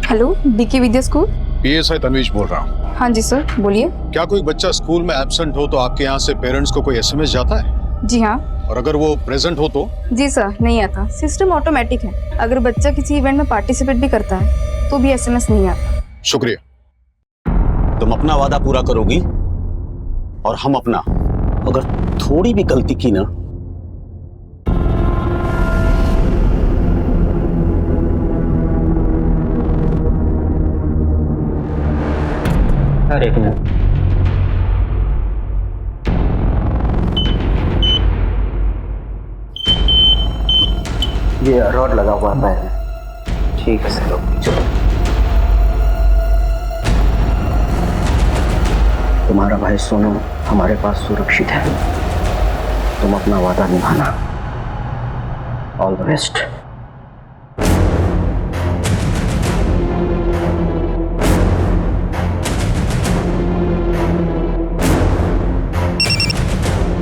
हेलो, बीके विद्या स्कूल। पीएसआई तन्वीश बोल रहा हूँ। हाँ जी सर, बोलिए। क्या कोई बच्चा स्कूल में एब्सेंट हो तो आपके यहाँ से पेरेंट्स को कोई एसएमएस जाता है? जी हाँ। और अगर वो प्रेजेंट हो तो? जी सर, नहीं आता। सिस्टम ऑटोमेटिक है। अगर बच्चा किसी इवेंट में पार्टिसिपेट भी करता है तो भी एसएमएस नहीं आता। शुक्रिया। तुम अपना वादा पूरा करोगी और हम अपना। अगर थोड़ी भी गलती की ना, एक मिनट। ये रॉड लगा हुआ है पैर में। ठीक है सर, चलो। तुम्हारा भाई सोनू हमारे पास सुरक्षित है। तुम अपना वादा निभाना। All the best.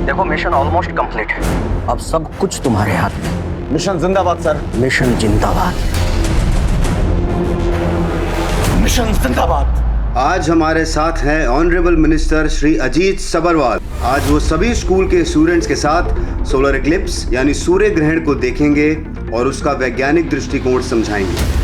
देखो, मिशन ऑलमोस्ट कंप्लीट है। अब सब कुछ तुम्हारे हाथ में। मिशन जिंदाबाद सर। मिशन जिंदाबाद। मिशन जिंदाबाद। आज हमारे साथ हैं ऑनरेबल मिनिस्टर श्री अजीत सबरवाल। आज वो सभी स्कूल के स्टूडेंट्स के साथ सोलर इक्लिप्स यानी सूर्य ग्रहण को देखेंगे और उसका वैज्ञानिक दृष्टिकोण समझाएंगे।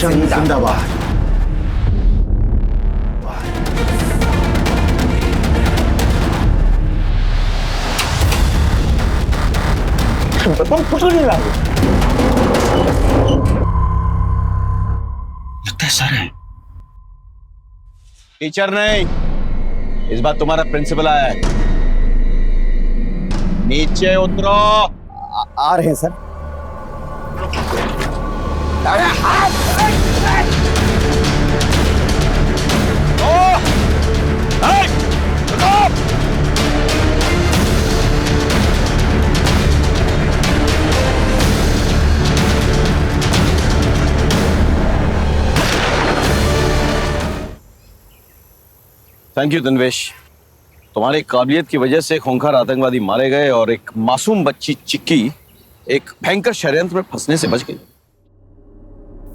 रोशन जिंदाबाद। कुछ नहीं लागे। लगता है सर है। टीचर नहीं, इस बार तुम्हारा प्रिंसिपल आया है। नीचे उतरो। आ रहे हैं सर। थैंक यू तन्वेश, तुम्हारी काबिलियत की वजह से खूंखार आतंकवादी मारे गए और एक मासूम बच्ची चिक्की एक भयंकर षड्यंत्र में फंसने से बच गई।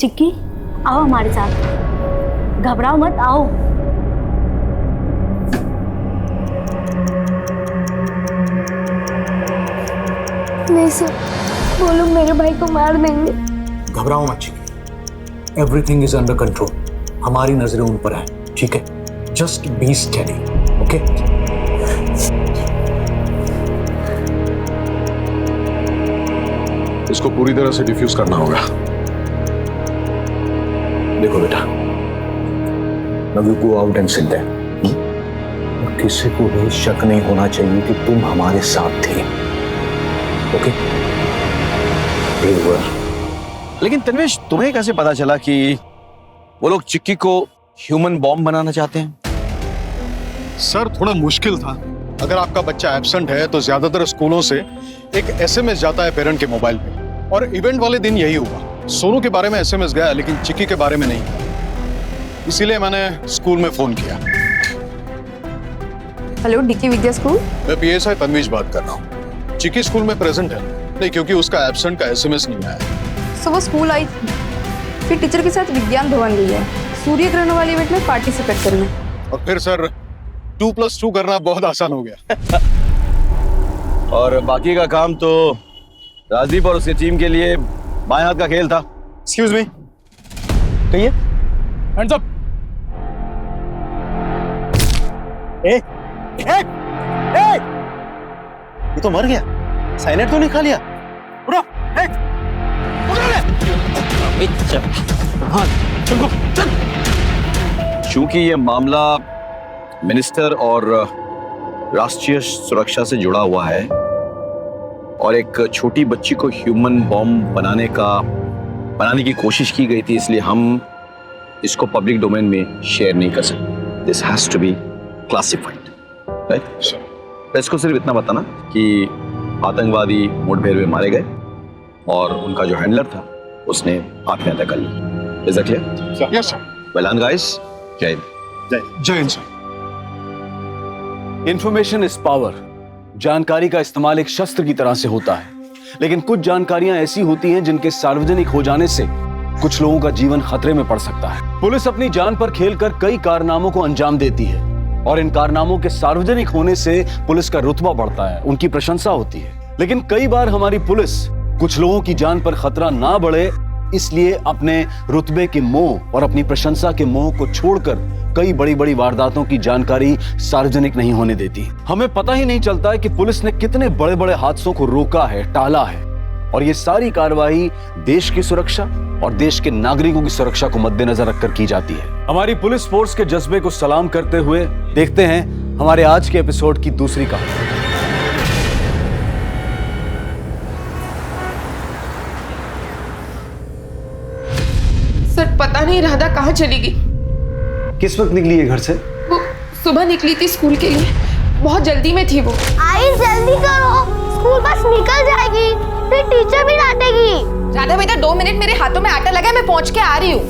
चिक्की, आओ हमारे साथ, घबराओ मत, आओ। नहीं सर, वो लोग मेरे भाई को मार देंगे। घबराओ मत चिक्की, एवरीथिंग इज अंडर कंट्रोल। हमारी नजरें उन पर है, ठीक है? Just be steady, okay? इसको पूरी तरह से डिफ्यूज करना होगा। देखो बेटा, now you go out and sit there. और किसी को भी शक नहीं होना चाहिए कि तुम हमारे साथ थे, ओके? लेकिन तन्वेश, तुम्हें कैसे पता चला कि वो लोग चिक्की को ह्यूमन बॉम्ब बनाना चाहते हैं? सर, थोड़ा मुश्किल था। अगर आपका बच्चा एब्सेंट है तो ज्यादातर स्कूलों से एक एसएमएस जाता है पेरेंट के मोबाइल पे, और इवेंट वाले दिन यही हुआ। सोनू के बारे में एसएमएस गया लेकिन चिक्की के बारे में नहीं, इसीलिए मैंने स्कूल में फोन किया। हेलो, डीके विद्या स्कूल। मैं पीएसआई तन्वीश बात कर रहा हूँ। चिक्की स्कूल में प्रेजेंट है? नहीं, क्योंकि उसका एब्सेंट का एसएमएस नहीं आया। सो वो स्कूल आई थी, फिर टीचर के साथ विज्ञान भवन गई है सूर्य ग्रहण वाले इवेंट में पार्टिसिपेट करने। और फिर सर 2+2 करना बहुत आसान हो गया। और बाकी का काम तो राजदीप और उसकी टीम के लिए बाएं हाथ का खेल था। एक्सक्यूज मी, कहिए। Hands up. ए, ए, ए, ये तो मर गया। साइनेट तो नहीं खा लिया? उठो, ए, उठो ले। चूंकि ये मामला मिनिस्टर और राष्ट्रीय सुरक्षा से जुड़ा हुआ है और एक छोटी बच्ची को ह्यूमन बॉम्ब बनाने की कोशिश की गई थी, इसलिए हम इसको पब्लिक डोमेन में शेयर नहीं कर सकते। This has to be classified, right? Press को सिर्फ इतना बताना कि आतंकवादी मुठभेड़ में मारे गए और उनका जो हैंडलर था उसने आत्महत्या कर ली। Is that clear? Yes sir. Well done guys. जय हिंद। जय हिंद सर। Information is power. जानकारी का इस्तेमाल एक शस्त्र की तरह से होता है, लेकिन कुछ जानकारियां ऐसी होती हैं जिनके सार्वजनिक हो जाने से कुछ लोगों का जीवन खतरे में पड़ सकता है। पुलिस अपनी जान पर खेलकर कई कारनामों को अंजाम देती है और इन कारनामों के सार्वजनिक होने से पुलिस का रुतबा बढ़ता है, उनकी प्रशंसा होती है। लेकिन कई बार हमारी पुलिस कुछ लोगों की जान पर खतरा ना बढ़े इसलिए अपने रुतबे के मोह और अपनी प्रशंसा के मोह को छोड़कर कई बड़ी बड़ी वारदातों की जानकारी सार्वजनिक नहीं होने देती। हमें पता ही नहीं चलता है कि पुलिस ने कितने बड़े बड़े हादसों को रोका है, टाला है, और ये सारी कार्रवाई देश की सुरक्षा और देश के नागरिकों की सुरक्षा को मद्देनजर रखकर की जाती है। हमारी पुलिस फोर्स के जज्बे को सलाम करते हुए देखते हैं हमारे आज के एपिसोड की दूसरी कहानी। सर, पता नहीं राधा कहाँ चली गई। किस वक्त निकली है घर से? वो सुबह निकली थी स्कूल के लिए, बहुत जल्दी में थी वो। आई जल्दी करो, स्कूल बस निकल जाएगी, फिर टीचर भी डांटेगी। राधा बेटा 2 मिनट, मेरे हाथों में आटा लगा है, मैं पहुंच के आ रही हूँ।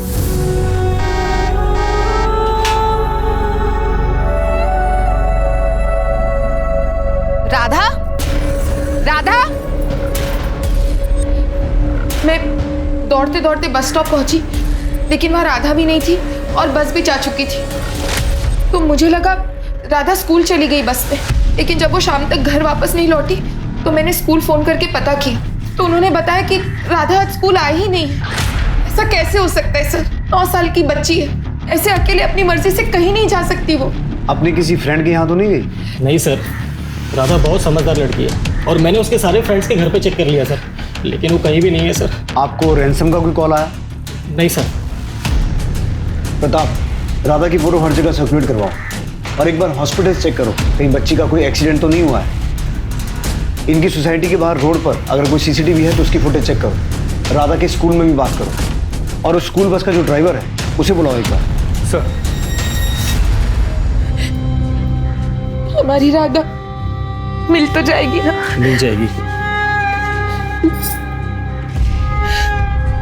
राधा, राधा। मैं दौड़ते दौड़ते बस स्टॉप पहुंची, लेकिन वहां राधा भी नहीं थी और बस भी जा चुकी थी। तो मुझे लगा राधा स्कूल चली गई बस पे, लेकिन जब वो शाम तक घर वापस नहीं लौटी तो मैंने स्कूल फोन करके पता किया, तो उन्होंने बताया कि राधा आज स्कूल आई ही नहीं। ऐसा कैसे हो सकता है सर? 9 साल की बच्ची है, ऐसे अकेले अपनी मर्जी से कहीं नहीं जा सकती वो। अपनी किसी फ्रेंड के यहाँ तो नहीं गई? नहीं सर, राधा बहुत समझदार लड़की है और मैंने उसके सारे फ्रेंड्स के घर पे चेक कर लिया सर, लेकिन वो कहीं भी नहीं है सर। आपको रैंसम का कोई कॉल आया? नहीं सर। प्रताप, राधा की फोटो हर जगह सर्कुलेट करवाओ और एक बार हॉस्पिटल चेक करो कहीं बच्ची का कोई एक्सीडेंट तो नहीं हुआ है। इनकी सोसाइटी के बाहर रोड पर अगर कोई सीसीटीवी है तो उसकी फुटेज चेक करो। राधा के स्कूल में भी बात करो और उस स्कूल बस का जो ड्राइवर है उसे बुलाओ एक बार। सर, हमारी राधा मिल तो जाएगी ना? मिल जाएगी।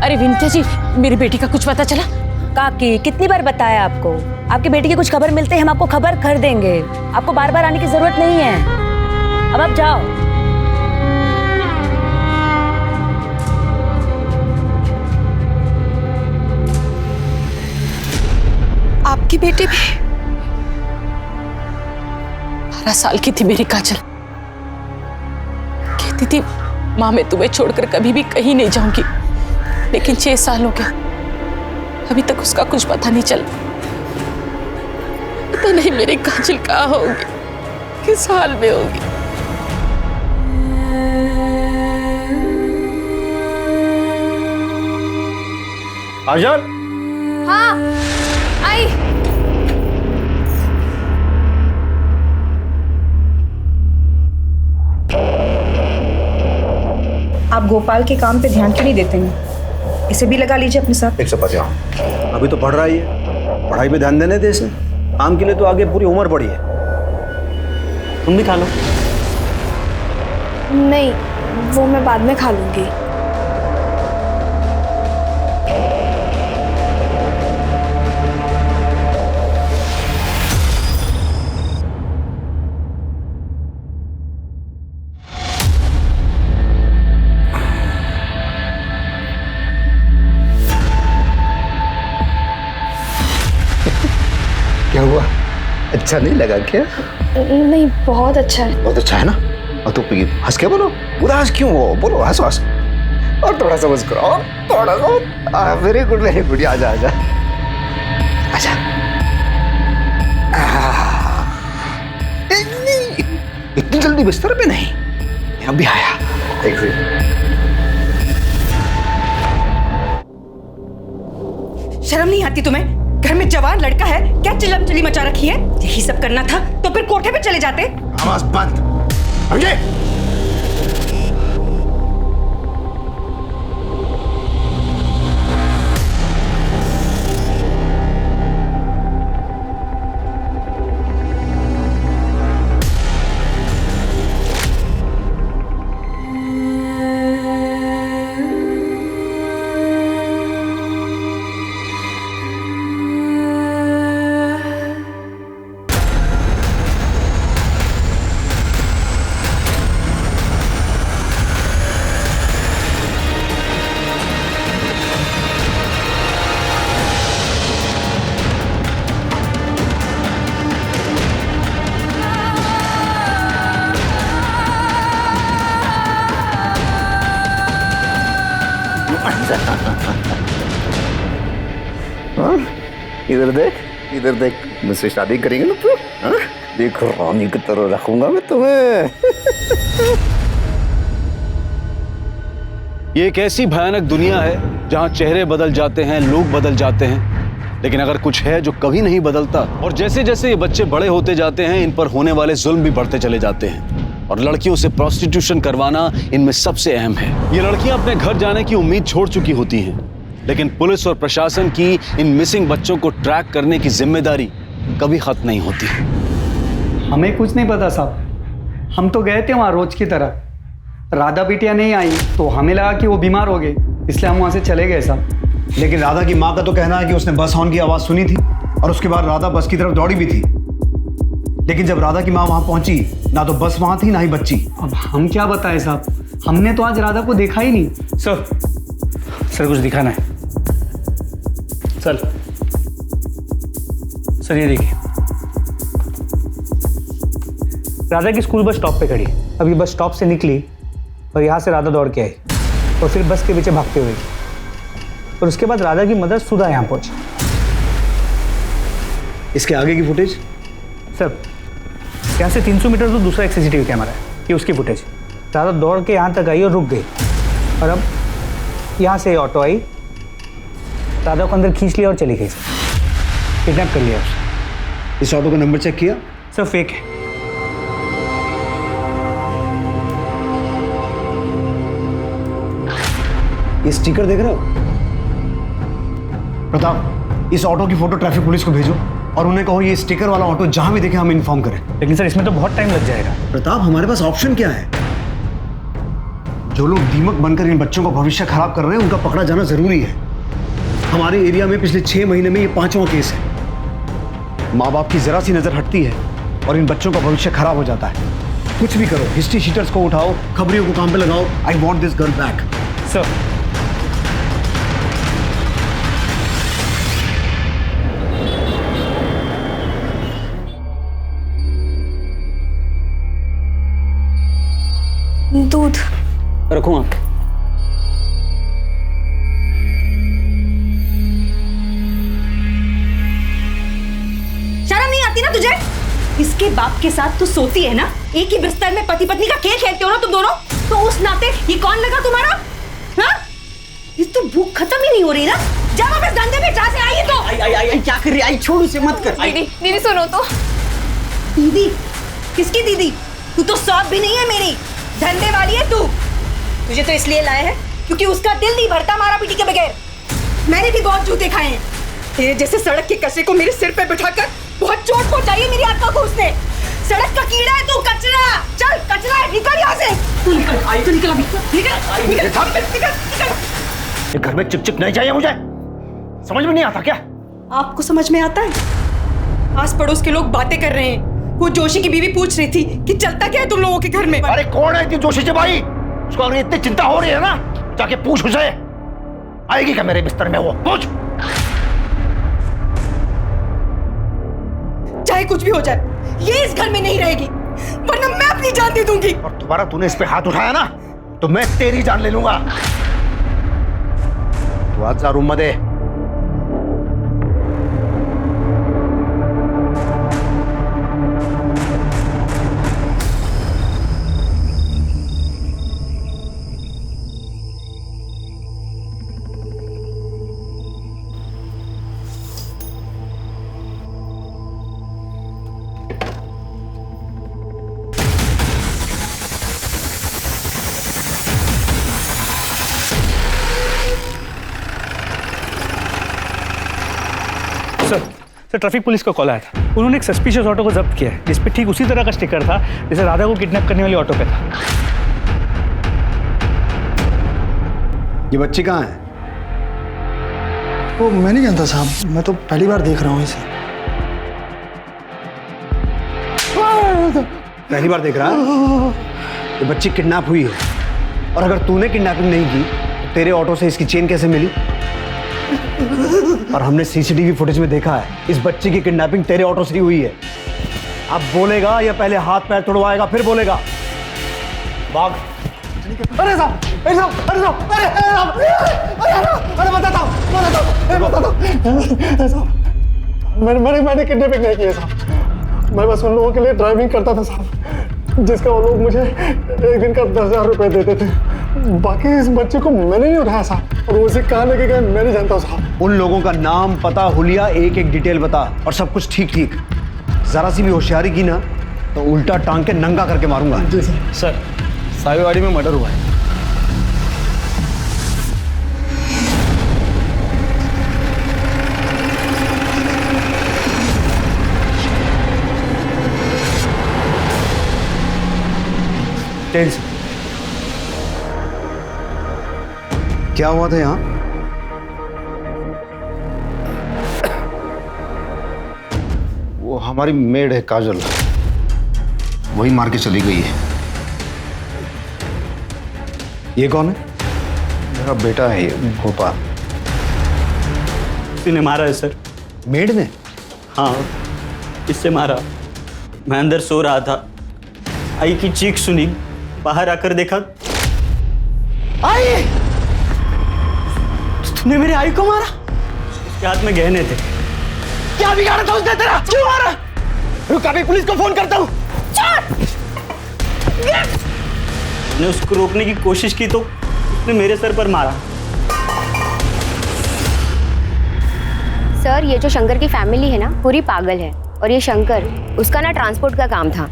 अरे विनीता जी, मेरी बेटी का कुछ पता चला? काकी, कितनी बार बताया आपको? आपकी बेटी की कुछ खबर मिलते ही हम आपको खबर कर देंगे। आपको बार बार आने की जरूरत नहीं है। अब आप जाओ। आपकी बेटी भी 12 साल की थी मेरी काजल। कहती थी माँ मैं तुम्हें छोड़कर कभी भी कहीं नहीं जाऊंगी, लेकिन 6 साल हो गया, अभी तक उसका कुछ पता नहीं चला। पता नहीं मेरी काजल कहाँ होगी, किस हाल में होगी। आजाद। हाँ, आई। आप गोपाल के काम पे ध्यान क्यों नहीं देते हैं? इसे भी लगा लीजिए अपने साथ। 150। अभी तो पढ़ रहा ही है, पढ़ाई पे ध्यान देने दे इसे। काम के लिए तो आगे पूरी उम्र पड़ी है। तुम भी खा लो। नहीं, वो मैं बाद में खा लूंगी। क्या हुआ? अच्छा नहीं लगा क्या? नहीं, बहुत अच्छा है। बहुत अच्छा है ना? और तो हंस के बोलो, उदास क्यों हो? बोलो, हंसो हंसो। और थोड़ा सा मुस्कुरा, और थोड़ा सा। Very good very good. आजा आजा आजा। इतनी जल्दी बिस्तर पे नहीं, मैं अभी आया। एक सेकंड। शर्म नहीं आती तुम्हें? घर में जवान लड़का है, क्या चिल्लम चिल्ली मचा रखी है? यही सब करना था तो फिर कोठे पे चले जाते। आवाज बंद। समझे? इधर देख, इधर देख। मुझसे शादी करेंगे ना तू? देखो रानी की तरह रखूंगा मैं तुम्हें। ये एक ऐसी भयानक दुनिया है जहां चेहरे बदल जाते हैं, लोग बदल जाते हैं, लेकिन अगर कुछ है जो कभी नहीं बदलता, और जैसे जैसे ये बच्चे बड़े होते जाते हैं इन पर होने वाले जुल्म भी बढ़ते चले जाते हैं, और लड़कियों से प्रोस्टिट्यूशन करवाना इनमें सबसे अहम है। ये लड़कियां अपने घर जाने की उम्मीद छोड़ चुकी होती हैं, लेकिन पुलिस और प्रशासन की इन मिसिंग बच्चों को ट्रैक करने की जिम्मेदारी कभी खत्म नहीं होती। हमें कुछ नहीं पता साहब, हम तो गए थे वहाँ रोज की तरह। राधा बिटिया नहीं आई तो हमें लगा कि वो बीमार हो गए, इसलिए हम वहाँ से चले गए साहब। लेकिन राधा की माँ का तो कहना है कि उसने बस हॉर्न की आवाज़ सुनी थी और उसके बाद राधा बस की तरफ दौड़ी भी थी। लेकिन जब राधा की माँ वहाँ पहुँची, ना तो बस वहाँ थी ना ही बच्ची। अब हम क्या बताएं साहब, हमने तो आज राधा को देखा ही नहीं। सर कुछ दिखाना है। सर ये देखिए, राधा की स्कूल बस स्टॉप पे खड़ी है। अभी बस स्टॉप से निकली और यहाँ से राधा दौड़ के आई और फिर बस के पीछे भागते हुए। और उसके बाद राधा की मदर सुधा यहाँ पहुंची। इसके आगे की फुटेज? सर यहाँ से 300 मीटर तो दूसरा एक सीसीटीवी कैमरा है, ये उसकी फुटेज। राधा दौड़ के यहाँ तक आई और रुक गई, और अब यहाँ से ऑटो आई, राधा को अंदर खींच लिया और चली गई। किडनैप कर लिया उसे। इस ऑटो का नंबर चेक किया? सर फेक है। ये स्टिकर देख रहे हो? प्रताप, इस ऑटो की फोटो ट्रैफिक पुलिस को भेजो और उन्हें कहो ये स्टिकर वाला ऑटो जहां भी देखे हमें इन्फॉर्म करें। लेकिन सर इसमें तो बहुत टाइम लग जाएगा। प्रताप, हमारे पास ऑप्शन क्या है? जो लोग दीमक बनकर इन बच्चों का भविष्य खराब कर रहे हैं उनका पकड़ा जाना जरूरी है। हमारे एरिया में पिछले 6 महीने में ये 5वां केस है। माँ बाप की जरा सी नजर हटती है और इन बच्चों का भविष्य खराब हो जाता है। कुछ भी करो, हिस्ट्री शीटर्स को उठाओ, खबरियों को काम पे लगाओ। I want this girl back. Sir दूध रखूं आप? शर्म नहीं आती ना तुझे? इसके बाप के साथ तू सोती है ना? एक ही बिस्तर में पति पत्नी का खेल खेलते हो ना तुम दोनों? तो उस नाते ये कौन लगा तुम्हारा? हाँ? ये तो भूख खत्म ही नहीं हो रही ना? जा वापस धंधे पे, जहाँ से आई है तो। आई क्या कर रही है? आई छोड़ उसे, मत कर। दीदी सुनो तो। दीदी? किसकी दीदी? तू तो सौंप भी नहीं है मेरी। धंधे वाली है तू। तुझे तो इसलिए लाए हैं क्योंकि उसका दिल नहीं भरता मारा पीटी के बगैर। मैंने भी बहुत जूते खाए हैं। तेरे जैसे सड़क के कचरे को मेरे सिर पे बिठाकर बहुत चोट पहुंचाई है मेरी आत्मा को उसने। सड़क का कीड़ा है तू, कचरा। चल कचरा है, निकल यहाँ से। तू निकल, आई तो निकल अभी। ये घर में चिप नहीं चाहिए मुझे। समझ में नहीं आता क्या? आपको समझ में आता है? आस पड़ोस के लोग बातें कर रहे हैं। वो जोशी की बीवी पूछ रही थी कि चलता क्या है तुम लोगों के घर में। अरे कौन है जोशी से भाई? उसको अगर इतनी चिंता हो रही है ना, जाके पूछ उसे। आएगी क्या मेरे बिस्तर में? वो पूछ। चाहे कुछ भी हो जाए, ये इस घर में नहीं रहेगी, वरना मैं अपनी जान दे दूंगी। और दोबारा तूने इस पे हाथ उठाया ना तो मैं तेरी जान ले लूंगा। तू आज जा रूम में दे। सर ट्रैफिक पुलिस का कॉल आया था। उन्होंने एक सस्पिशियस ऑटो को जब्त किया है जिस पे ठीक उसी तरह का स्टिकर था जैसे राधा को किडनैप करने वाली ऑटो पे था। ये बच्ची कहाँ है? वो मैं नहीं जानता साहब, मैं तो पहली बार देख रहा हूँ इसे। पहली बार देख रहा है? ये बच्ची किडनैप हुई है और अगर तूने किडनैपिंग नहीं की तो तेरे ऑटो से इसकी चेन कैसे मिली? और हमने सीसीटीवी फुटेज में देखा है इस बच्ची की किडनैपिंग तेरे ऑटो से ही हुई है। अब बोलेगा या पहले हाथ पैर तोड़वाएगा फिर बोलेगा? भाग। अरे साहब, अरे साहब, अरे साहब, अरे साहब, अरे बताता हूँ मैंने किडनैपिंग नहीं की है साहब। मैं बस उन लोगों के लिए ड्राइविंग करता था साहब, जिसका वो लोग मुझे एक दिन का 10,000 रुपए देते थे। बाकी इस बच्चे को मैंने नहीं उठाया साहब, और उसे कहाँ लेके गए मैं नहीं जानता साहब। उन लोगों का नाम पता हुलिया एक एक डिटेल बता और सब कुछ ठीक ठीक। जरा सी भी होशियारी की ना तो उल्टा टांग के नंगा करके मारूंगा। जी सर, सावेवाड़ी में मर्डर हुआ है। क्या हुआ था यहाँ? वो हमारी मेड है काजल, वही मार के चली गई है। ये कौन है? मेरा बेटा है ये, भोपाल। किसी ने मारा है सर। मेड ने? हाँ, इससे मारा। मैं अंदर सो रहा था, आई की चीख सुनी, बाहर आकर देखा। आई! उसने मेरे आई को मारा? उसके हाथ में गहने थे। क्या बिगाड़ा था उसने तेरा? क्यों मारा? रुक, अभी पुलिस को फोन करता हूँ। मैंने उसको रोकने की कोशिश की तो उसने मेरे सर पर मारा। सर, ये जो शंकर की फैमिली है ना, पूरी पागल है। और ये शंकर, उसका ना ट्रांसपोर्ट का काम था,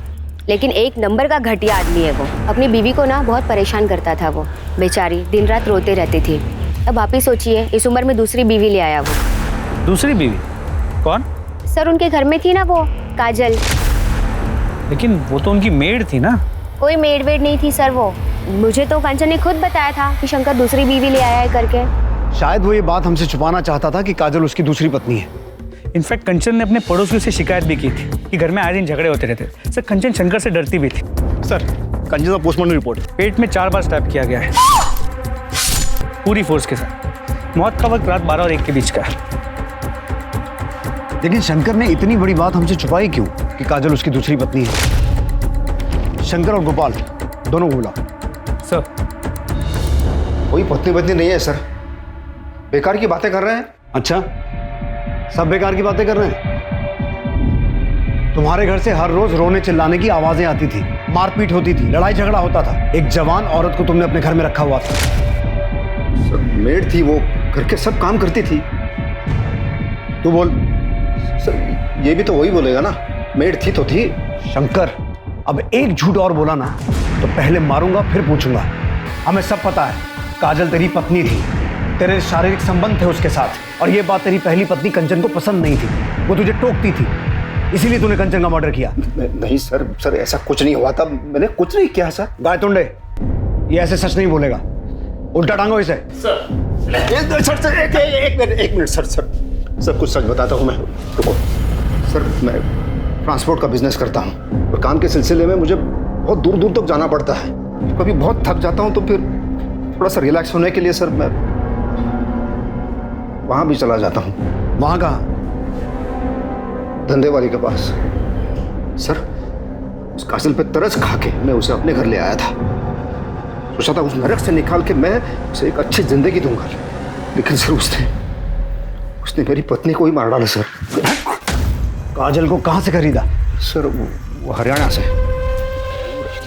लेकिन एक नंबर का घटिया आदमी है वो। अपनी बीवी को ना बहुत परेशान करता था वो, बेचारी दिन रात रोते रहती थी। अब आप ही सोचिए, इस उम्र में दूसरी बीवी ले आया वो। दूसरी बीवी? कौन? सर, उनके घर में थी ना वो काजल। लेकिन वो तो उनकी मेड थी ना। कोई मेड वेड नहीं थी सर वो। मुझे तो कंचन ने खुद बताया था कि शंकर दूसरी बीवी ले आया है करके। शायद वो ये बात हमसे छुपाना चाहता था कि काजल उसकी दूसरी पत्नी है। इनफैक्ट कंचन ने अपने पड़ोसियों से शिकायत भी की थी कि घर में आए दिन झगड़े होते रहते। सर, कंचन शंकर से डरती भी थी। सर, कंचन का पोस्टमार्टम रिपोर्ट। पेट में 4 बार स्टैब किया गया है, पूरी फोर्स के साथ। मौत का वक्त रात 12 और 1 के बीच का है। लेकिन शंकर ने इतनी बड़ी बात हमसे छुपाई क्यों कि काजल उसकी दूसरी पत्नी है? शंकर और गोपाल दोनों को बुलाओ। सर, कोई पत्नी नहीं है सर, बेकार की बातें कर रहे हैं। अच्छा, सब बेकार की बातें कर रहे हैं? तुम्हारे घर से हर रोज रोने चिल्लाने की आवाजें आती थी, मारपीट होती थी, लड़ाई झगड़ा होता था। एक जवान औरत को तुमने अपने घर में रखा हुआ था। सर, मेड थी वो, घर के सब काम करती थी। तू बोल। सर, ये भी तो वही बोलेगा ना, मेड थी तो थी। शंकर, अब एक झूठ और बोला ना तो पहले मारूंगा फिर पूछूंगा। हमें सब पता है, काजल तेरी पत्नी थी, तेरे शारीरिक संबंध थे उसके साथ। और ये बात तेरी पहली पत्नी कंचन को पसंद नहीं थी, वो तुझे टोकती थी, इसीलिए तूने कंचन का मर्डर किया। नहीं सर, सर ऐसा कुछ नहीं हुआ था, मैंने कुछ नहीं किया सर। गायतुंडे, ये ऐसे सच नहीं बोलेगा, उल्टा टांगो इसे। सर, एक मिनट सर, कुछ सच बताता हूँ मैं। रुको सर, मैं ट्रांसपोर्ट का बिजनेस करता हूँ और काम के सिलसिले में मुझे बहुत दूर दूर तक जाना पड़ता है। कभी बहुत थक जाता हूँ तो फिर थोड़ा सा रिलैक्स होने के लिए सर मैं वहाँ भी चला जाता हूँ। वहाँ कहाँ? धंधे वाली के पास। सर, उस काजल पे तरस खा के मैं उसे अपने घर ले आया था। सोचा था उस नरक से निकाल के मैं उसे एक अच्छी जिंदगी दूंगा, लेकिन सर उसने मेरी पत्नी को ही मार डाला सर। काजल को कहाँ से खरीदा? सर, वो हरियाणा से,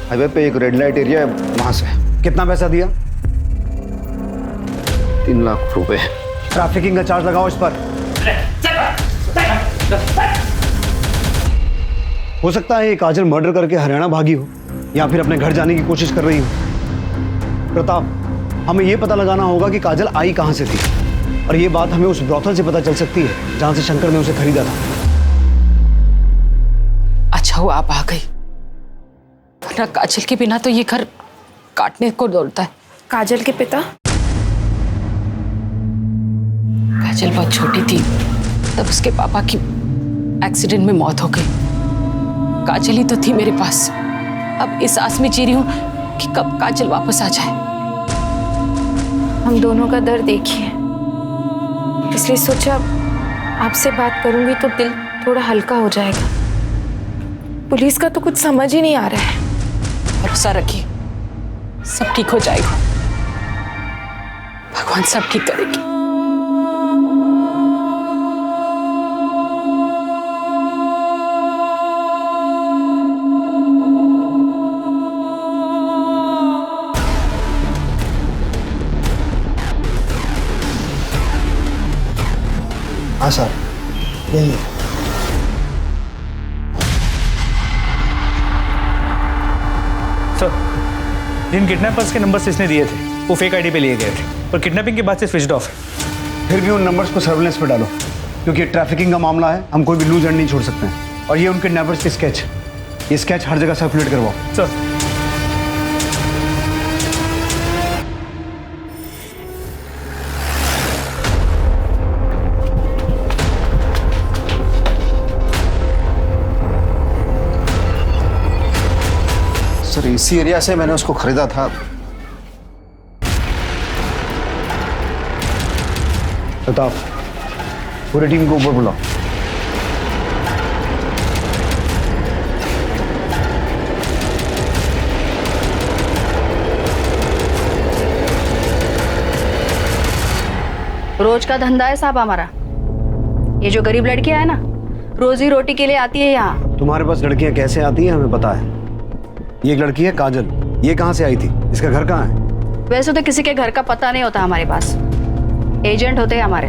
हाईवे पे एक रेड लाइट एरिया है, वहाँ से। कितना पैसा दिया? 3 लाख रुपए। ट्रैफिकिंग का चार्ज लगाओ इस पर। हो सकता है ये काजल मर्डर करके हरियाणा भागी हो या फिर अपने घर जाने की कोशिश कर रही हो। प्रताप, हमें ये पता लगाना होगा कि काजल आई कहाँ से थी, और ये बात हमें उस ब्रॉथल से पता चल सकती है जहां से शंकर ने उसे खरीदा था। अच्छा हुआ आप आ गई, वरना काजल के बिना तो ये घर काटने को दौड़ता है। काजल के पिता? काजल बहुत छोटी थी तब उसके पापा की एक्सीडेंट में मौत हो गई। काजल ही तो थी मेरे पास। अब इस आस में जी रही हूँ कि कब काजल वापस आ जाए। हम दोनों का दर्द एक ही है, इसलिए सोचा आपसे बात करूंगी तो दिल थोड़ा हल्का हो जाएगा। पुलिस का तो कुछ समझ ही नहीं आ रहा है। भरोसा रखिए, सब ठीक हो जाएगा। भगवान सब ठीक करेगी। हाँ सर, यही है। सर, जिन किडनैपर्स के नंबर्स इसने दिए थे वो फेक आईडी पे लिए गए थे और किडनैपिंग के बाद से स्विच्ड ऑफ है। फिर भी उन नंबर्स को सर्विलेंस पे डालो, क्योंकि ट्रैफिकिंग का मामला है, हम कोई भी लूज एंड नहीं छोड़ सकते हैं। और ये उन किडनैपर्स के स्केच, ये स्केच हर जगह सर्कुलेट करवाओ। सर, सर, इसी एरिया से मैंने उसको खरीदा था। प्रताप, पूरी टीम को ऊपर बुलाओ। रोज का धंधा है साहब हमारा। ये जो गरीब लड़कियां है ना, रोजी रोटी के लिए आती है यहाँ। तुम्हारे पास लड़कियां कैसे आती हैं हमें पता है। ये एक लड़की है काजल, ये कहाँ से आई थी, इसका घर कहाँ है? वैसे तो किसी के घर का पता नहीं होता हमारे पास, एजेंट होते हैं हमारे।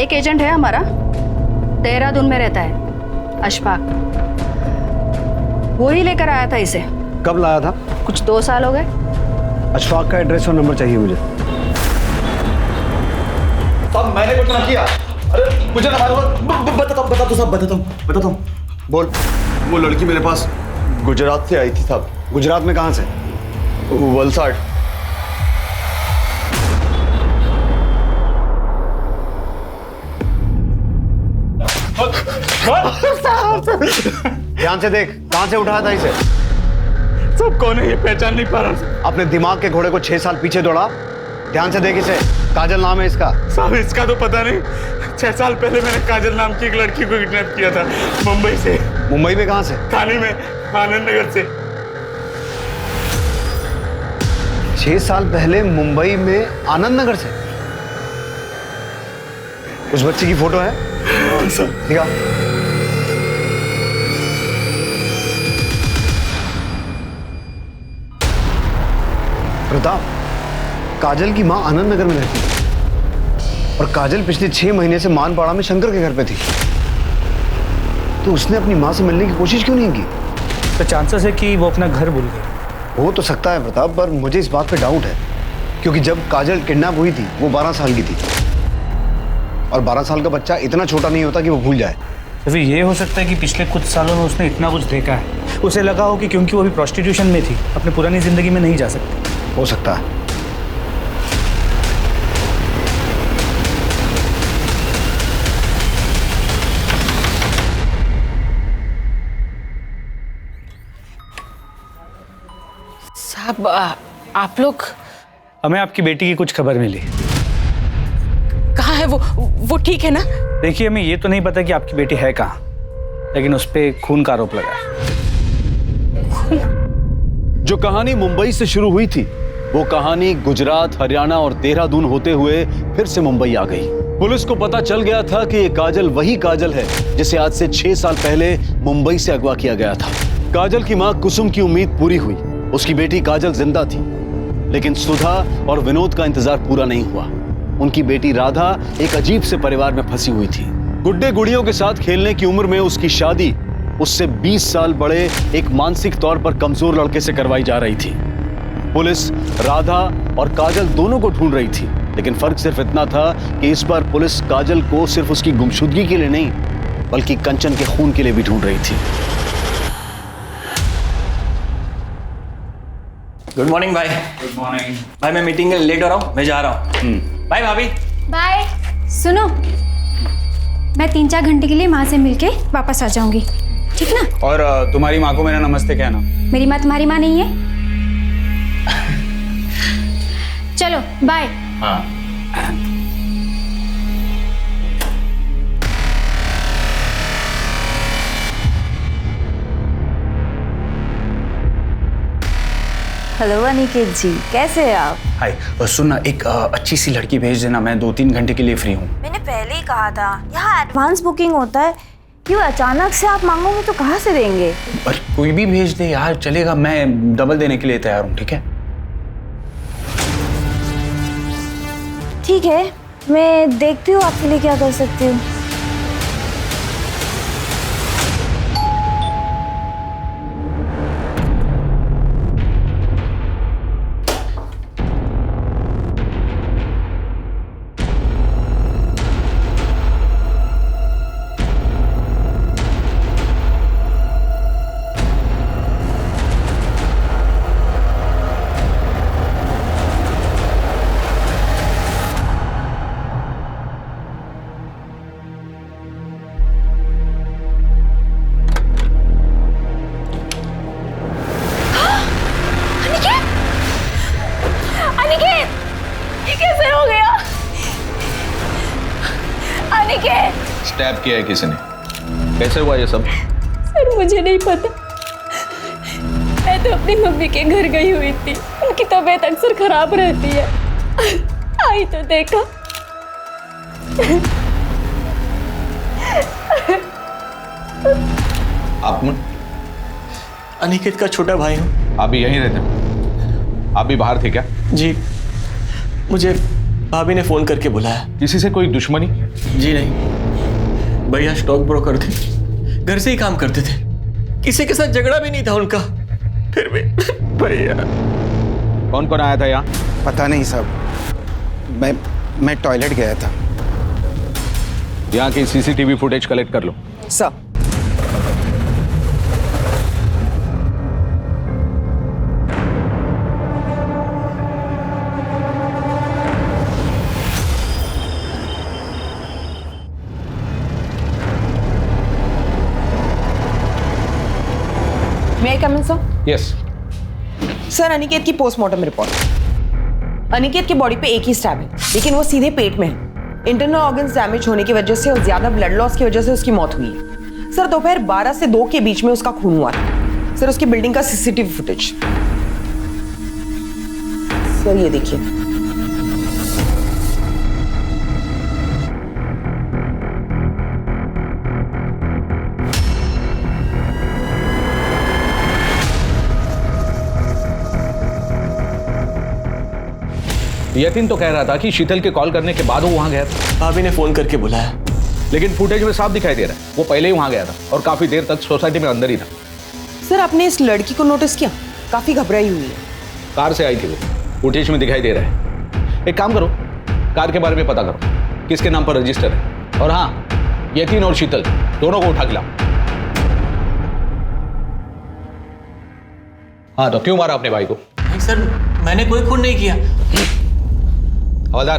एक एजेंट है हमारा, देहरादून में रहता है, अशफाक। वो ही लेकर आया था इसे। कब लाया था? कुछ 2 साल हो गए। अशफाक का एड्रेस और नंबर चाहिए मुझे। साहब मैंने कुछ ना किया। अरे मुझे ना बताता हूँ। बोल। वो लड़की मेरे पास गुजरात से आई थी साहब। गुजरात में कहाँ से? वलसाड़। ध्यान से देख, कहाँ से उठाया था इसे? सब कौन है ये पहचान नहीं पा रहा। अपने दिमाग के घोड़े को 6 साल पीछे दौड़ा। ध्यान से देख इसे। काजल नाम है इसका। साहब इसका तो पता नहीं। 6 साल पहले मैंने काजल नाम की एक लड़की को किडनैप किया था मुंबई से। मुंबई में कहाँ से? थाने में, आनंद नगर से। 6 साल पहले मुंबई में आनंद नगर से? उस बच्ची की फोटो है? दिखा। प्रताप, काजल की मां आनंद नगर में रहती है और काजल पिछले 6 महीने से मानपाड़ा में शंकर के घर पे थी। तो उसने अपनी मां से मिलने की कोशिश क्यों नहीं की? तो चांसेस है कि वो अपना घर भूल गई। हो तो सकता है प्रताप, पर मुझे इस बात पे डाउट है, क्योंकि जब काजल किडनैप हुई थी वो 12 साल की थी और 12 साल का बच्चा इतना छोटा नहीं होता कि वो भूल जाए। तो फिर ये हो सकता है कि पिछले कुछ सालों में उसने इतना कुछ देखा है, उसे लगा हो कि क्योंकि वो अभी प्रोस्टिट्यूशन में थी, अपनी पुरानी जिंदगी में नहीं जा सकती। हो सकता है। साहब आप लोग? हमें आपकी बेटी की कुछ खबर मिली। कहाँ है वो ठीक है ना? देखिए, हमें ये तो नहीं पता कि आपकी बेटी है कहाँ, लेकिन उस पे खून का आरोप लगा है। जो कहानी मुंबई से शुरू हुई थी, वो कहानी गुजरात, हरियाणा और देहरादून होते हुए फिर से मुंबई आ गई। पुलिस को पता चल गया था कि ये काजल वही काजल है जिसे आज से 6 साल पहले मुंबई से अगवा किया गया था। काजल की मां कुसुम की उम्मीद पूरी हुई, उसकी बेटी काजल जिंदा थी, लेकिन सुधा और विनोद का इंतजार पूरा नहीं हुआ। उनकी बेटी राधा एक अजीब से परिवार में फंसी हुई थी। गुड्डे गुड़ियों के साथ खेलने की उम्र में उसकी शादी उससे 20 साल बड़े एक मानसिक तौर पर कमजोर लड़के से करवाई जा रही थी। पुलिस राधा और काजल दोनों को ढूंढ रही थी, लेकिन फर्क सिर्फ इतना था कि इस बार पुलिस काजल को सिर्फ उसकी गुमशुदगी के लिए नहीं, बल्कि कंचन के खून के लिए भी ढूंढ रही थी। गुड मॉर्निंग भाई। गुड मॉर्निंग भाई, मैं मीटिंग के लिए लेट हो रहा हूँ, मैं जा रहा हूँ। बाय भाभी। बाय। सुनो, मैं 3-4 घंटे के लिए माँ से मिलके वापस आ जाऊंगी, ठीक ना? और तुम्हारी माँ को मेरा नमस्ते कहना। मेरी माँ तुम्हारी माँ नहीं है। चलो बाय। हाँ। हेलो अनिकेत जी, कैसे हैं आप? हाय, सुनना, एक अच्छी सी लड़की भेज देना, मैं 2-3 घंटे के लिए फ्री हूँ। मैंने पहले ही कहा था, यहाँ एडवांस बुकिंग होता है। क्यों अचानक से आप मांगोगे तो कहाँ से देंगे? पर कोई भी भेज दे यार, चलेगा, मैं डबल देने के लिए तैयार हूँ, ठीक है? ठीक है, मैं देखती हूँ आपके लिए क्या कर सकती हूँ। स्टैब किया है किसी ने? कैसे हुआ ये सब? सर मुझे नहीं पता, मैं तो अपनी मम्मी के घर गई हुई थी, उनकी तबीयत अक्सर खराब रहती है। आई तो देखा आप अनिकेत का छोटा भाई हूँ। आप भी यहीं रहते हैं? आप भी बाहर थे क्या? जी, मुझे भाभी ने फोन करके बुलाया। किसी से कोई दुश्मनी? जी नहीं, भैया स्टॉक ब्रोकर थे, घर से ही काम करते थे, किसी के साथ झगड़ा भी नहीं था उनका। फिर भी भैया। कौन कौन आया था यहाँ? पता नहीं साहब, मैं टॉयलेट गया था। यहाँ की सीसीटीवी फुटेज कलेक्ट कर लो। Sir. May I come in, sir? Yes. Sir, Aniket की पोस्टमार्टम रिपोर्ट। अनिकेत की बॉडी पे एक ही स्टैब है, लेकिन वो सीधे पेट में है। इंटरनल ऑर्गन्स डैमेज होने की वजह से और ज्यादा ब्लड लॉस की वजह से उसकी मौत हुई है। सर, दोपहर 12 से 2 के बीच में उसका खून हुआ था। सर, उसकी बिल्डिंग का सीसीटीवी फुटेज। सर, ये देखिए। यतीन तो कह रहा था कि शीतल के कॉल करने के बाद वो वहां गया था। भाभी ने फोन करके बुलाया, लेकिन फुटेज में साफ दिखाई दे रहा है वो पहले ही वहां गया था और काफी देर तक सोसाइटी में अंदर ही था। सर, आपने इस लड़की को नोटिस किया? काफी घबराई हुई है। कार से आई थी वो, फुटेज में दिखाई दे रहा है। एक काम करो, कार के बारे में पता करो, किसके नाम पर रजिस्टर है। और हाँ, यतीन और शीतल दोनों को उठा के लाओ। हाँ, तो क्यों मारा अपने भाई को? नहीं सर, मैंने कोई खून नहीं किया। हवलदार,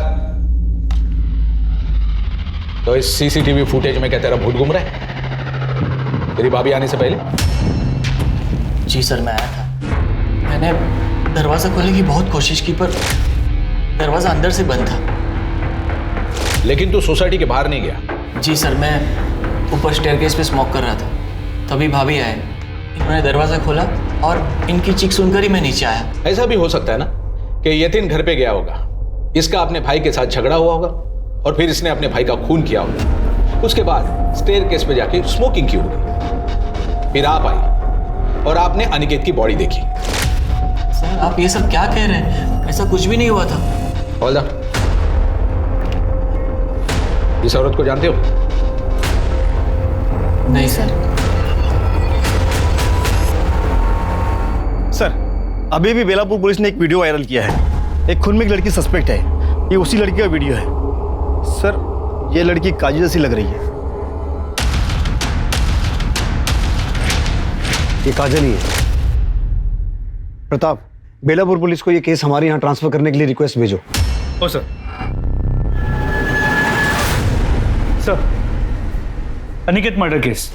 तो इस सीसीटीवी फुटेज में क्या तेरा भूत घूम रहा है तेरी भाभी आने से पहले? जी सर, मैं आया था। मैंने दरवाजा खोलने की बहुत कोशिश की, पर दरवाजा अंदर से बंद था। लेकिन तू सोसाइटी के बाहर नहीं गया? जी सर, मैं ऊपर स्टेयरकेस पे स्मोक कर रहा था, तभी भाभी आए। इन्होंने दरवाजा खोला और इनकी चीख सुनकर ही मैं नीचे आया। ऐसा भी हो सकता है ना कि यतीन घर पे गया होगा, इसका अपने भाई के साथ झगड़ा हुआ होगा और फिर इसने अपने भाई का खून किया होगा। उसके बाद स्टेयरकेस पे जाके स्मोकिंग की होगी, फिर आप आई और आपने अनिकेत की बॉडी देखी। सर, आप ये सब क्या कह रहे हैं? ऐसा कुछ भी नहीं हुआ था। हवलदार, इस औरत को जानते हो? नहीं सर। सर, अभी भी बेलापुर पुलिस ने एक वीडियो वायरल किया है। एक खून में एक लड़की सस्पेक्ट है। ये उसी लड़की का वीडियो है। सर, ये लड़की काजल जैसी लग रही है। ये काजल ही है। प्रताप, बेलापुर पुलिस को ये केस हमारे यहाँ ट्रांसफर करने के लिए रिक्वेस्ट भेजो। ओ sir. Sir, Aniket murder case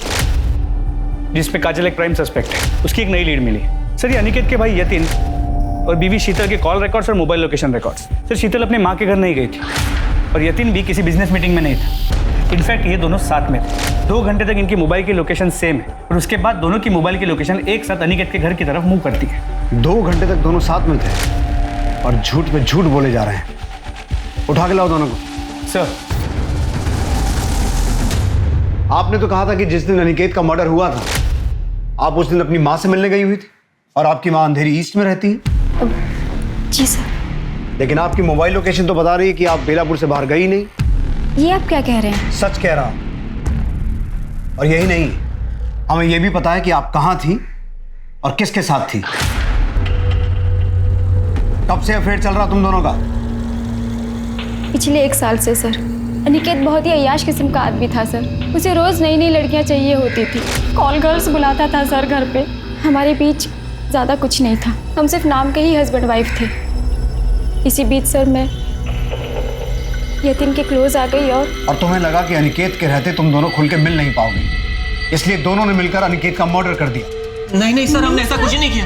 जिसमें काजल एक प्राइम सस्पेक्ट है, उसकी एक नई लीड मिली। सर, ये अनिकेत के भाई यतीन और बीवी शीतल के कॉल रिकॉर्ड्स और मोबाइल लोकेशन रिकॉर्ड्स। सर, शीतल अपने माँ के घर नहीं गई थी और यतीन भी किसी बिजनेस मीटिंग में नहीं था। इनफैक्ट ये दोनों साथ में थे। 2 घंटे तक इनकी मोबाइल की लोकेशन सेम है और उसके बाद दोनों की मोबाइल की लोकेशन एक साथ अनिकेत के घर की तरफ मूव करती है। 2 घंटे तक दोनों साथ में थे और झूठ पे झूठ बोले जा रहे हैं। उठा के लाओ दोनों को। सर, आपने तो कहा था कि जिस दिन अनिकेत का मर्डर हुआ था आप उस दिन अपनी माँ से मिलने गई हुई थी और आपकी माँ अंधेरी ईस्ट में रहती है। जी सर। लेकिन आपकी मोबाइल लोकेशन तो बता रही है कि आप बेलापुर से बाहर गई नहीं। ये आप क्या कह रहे हैं? सच कह रहा। और यही नहीं, हमें यह भी पता है कि आप कहां थी और किसके साथ थी। कब से अफेयर चल रहा तुम दोनों का? पिछले 1 साल से सर। अनिकेत बहुत ही अय्याश किस्म का आदमी था सर। उसे रोज नई नई लड़कियां चाहिए होती थी। कॉल गर्ल्स बुलाता था सर घर पे। हमारे बीच ज़्यादा कुछ नहीं था, हम सिर्फ नाम के ही हस्बैंड वाइफ थे। इसी बीच सर मैं यतीन के क्लोज आ गई और तुम्हें लगा कि अनिकेत के रहते तुम दोनों खुल के मिल नहीं पाओगे, इसलिए दोनों ने मिलकर अनिकेत का मर्डर कर दिया। नहीं नहीं सर, हमने ऐसा कुछ नहीं किया।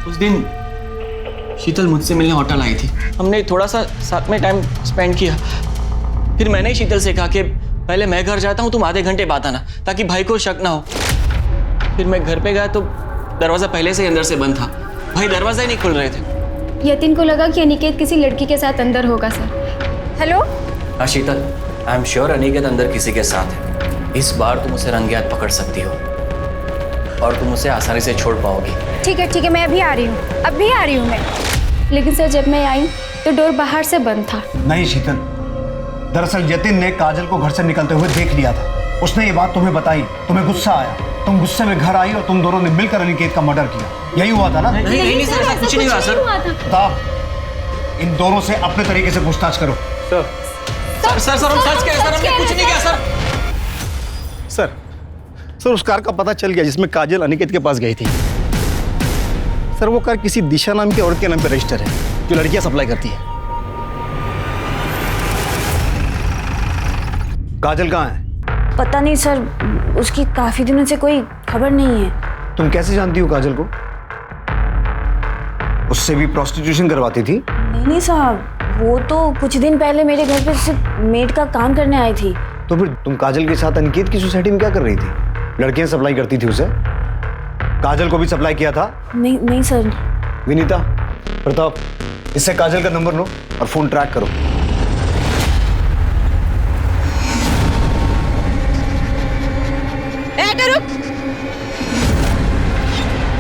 उस दिन शीतल मुझसे मिलने होटल आई थी, हमने थोड़ा सा साथ में टाइम स्पेंड किया। फिर मैंने ही शीतल से कहा कि पहले मैं घर जाता हूँ, तुम आधे घंटे बाद आना ताकि भाई को शक ना हो। फिर मैं घर पे गया तो दरवाजा पहले से ही अंदर से बंद था, भाई दरवाजा ही नहीं खुल रहे थे। यतीन को लगा कि अनिकेत किसी लड़की के साथ अंदर होगा सर। हेलो हाँ शीतल, आई एम श्योर अनिकेत अंदर किसी के साथ है। इस बार तुम उसे रंगे हाथ पकड़ सकती हो और तुम उसे आसानी से छोड़ पाओगी। ठीक है, मैं अभी आ रही हूँ, अभी आ रही हूँ मैं। लेकिन सर जब मैं आई तो डोर बाहर से बंद था। नहीं शीतल, दरअसल जतिन ने काजल को घर से निकलते हुए देख लिया था। उसने ये बात तुम्हें बताई, तुम्हें गुस्सा आया, तुम गुस्से में घर आई और तुम दोनों ने मिलकर अनिकेत का मर्डर किया। यही हुआ था ना? नहीं सर, ऐसा कुछ नहीं हुआ सर। बताओ, इन दोनों से अपने तरीके से पूछताछ करो। सर हम सच कह सर, हमने कुछ नहीं किया सर। सर उस कार का पता चल गया जिसमें काजल अनिकेत के पास गई थी। सर वो कार किसी दिशा नाम की औरत के नाम पर रजिस्टर है जो लड़कियां सप्लाई करती है। काजल कहाँ है? पता नहीं सर, उसकी काफी दिनों से कोई खबर नहीं है। तुम कैसे जानती हो काजल को? उससे भी प्रोस्टिट्यूशन करवाती थी? नहीं साहब, वो तो कुछ दिन पहले मेरे घर पे सिर्फ मेड का काम करने आई थी। तो फिर तुम काजल के साथ अनिकेत की सोसाइटी में क्या कर रही थी? लड़कियां सप्लाई करती थी उसे? काजल को भी सप्लाई किया था? नहीं सर। विनीता, प्रताप, इससे काजल का नंबर लो और फोन ट्रैक करो। रुक,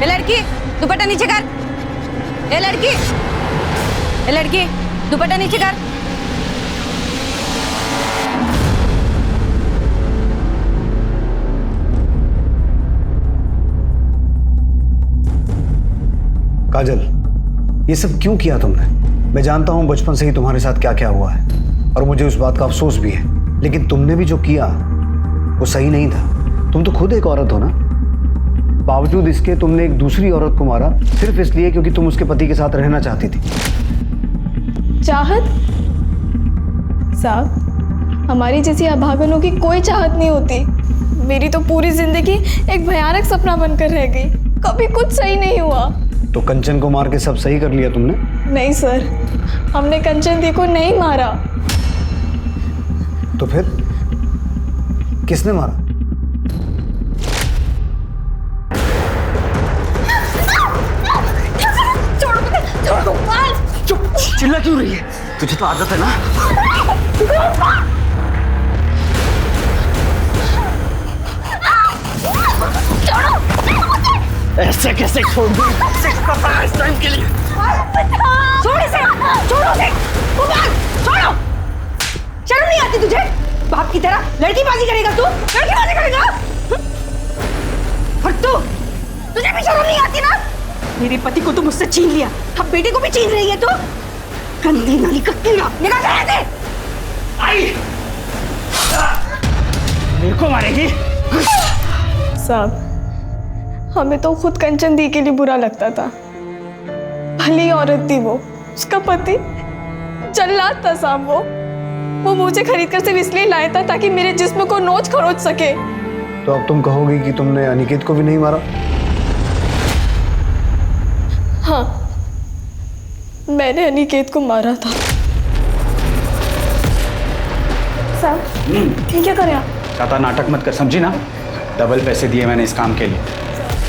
ए लड़की दुपट्टा नीचे कर। ए लड़की दुपट्टा नीचे कर। काजल, ये सब क्यों किया तुमने? मैं जानता हूं बचपन से ही तुम्हारे साथ क्या क्या हुआ है और मुझे उस बात का अफसोस भी है, लेकिन तुमने भी जो किया वो सही नहीं था। तुम तो खुद एक औरत हो ना। बावजूद इसके तुमने एक दूसरी औरत को मारा सिर्फ इसलिए क्योंकि तुम उसके पति के साथ रहना चाहती थी। चाहत? साहब, हमारी जैसी अभागनों की कोई चाहत नहीं होती। मेरी तो पूरी जिंदगी एक भयानक सपना बनकर रह गई। कभी कुछ सही नहीं हुआ। तो कंचन को मार के सब सही कर लिया तुमने? नहीं सर, हमने कंचन दी को नहीं मारा। तो फिर किसने मारा? चुप, चिल्ला क्यों रही है? तुझे तो आदत है ना। ऐसे कैसे छोड़ दूं? इस टाइम के लिए छोड़ इसे, छोड़ो उसे, छोड़ो। शर्म नहीं आती तुझे? बाप की तरह लड़कीबाजी करेगा तू? लड़कीबाजी करेगा? और तुझे भी शर्म नहीं आती ना? मेरे पति को तो मुझसे छीन लिया, अब बेटे को भी छीन रही है तू? गंदी नाली का कीड़ा, निकाल कर दे। आई, मेरे को मारेगी? साहब, हमें तो खुद कंचन दी के लिए बुरा लगता था। भली औरत थी वो, उसका पति जल्लाद था साहब। वो मुझे खरीद कर सिर्फ इसलिए लाया था ताकि मेरे जिस्म को नोच खरोच सके। तो अब तुम कहोगी कि तुमने अनिकेत को भी नहीं मारा? हाँ, मैंने अनिकेत को मारा था। साहब, ये क्या कर रहे आप? ज्यादा नाटक मत कर, समझी ना? डबल पैसे दिए मैंने इस काम के लिए।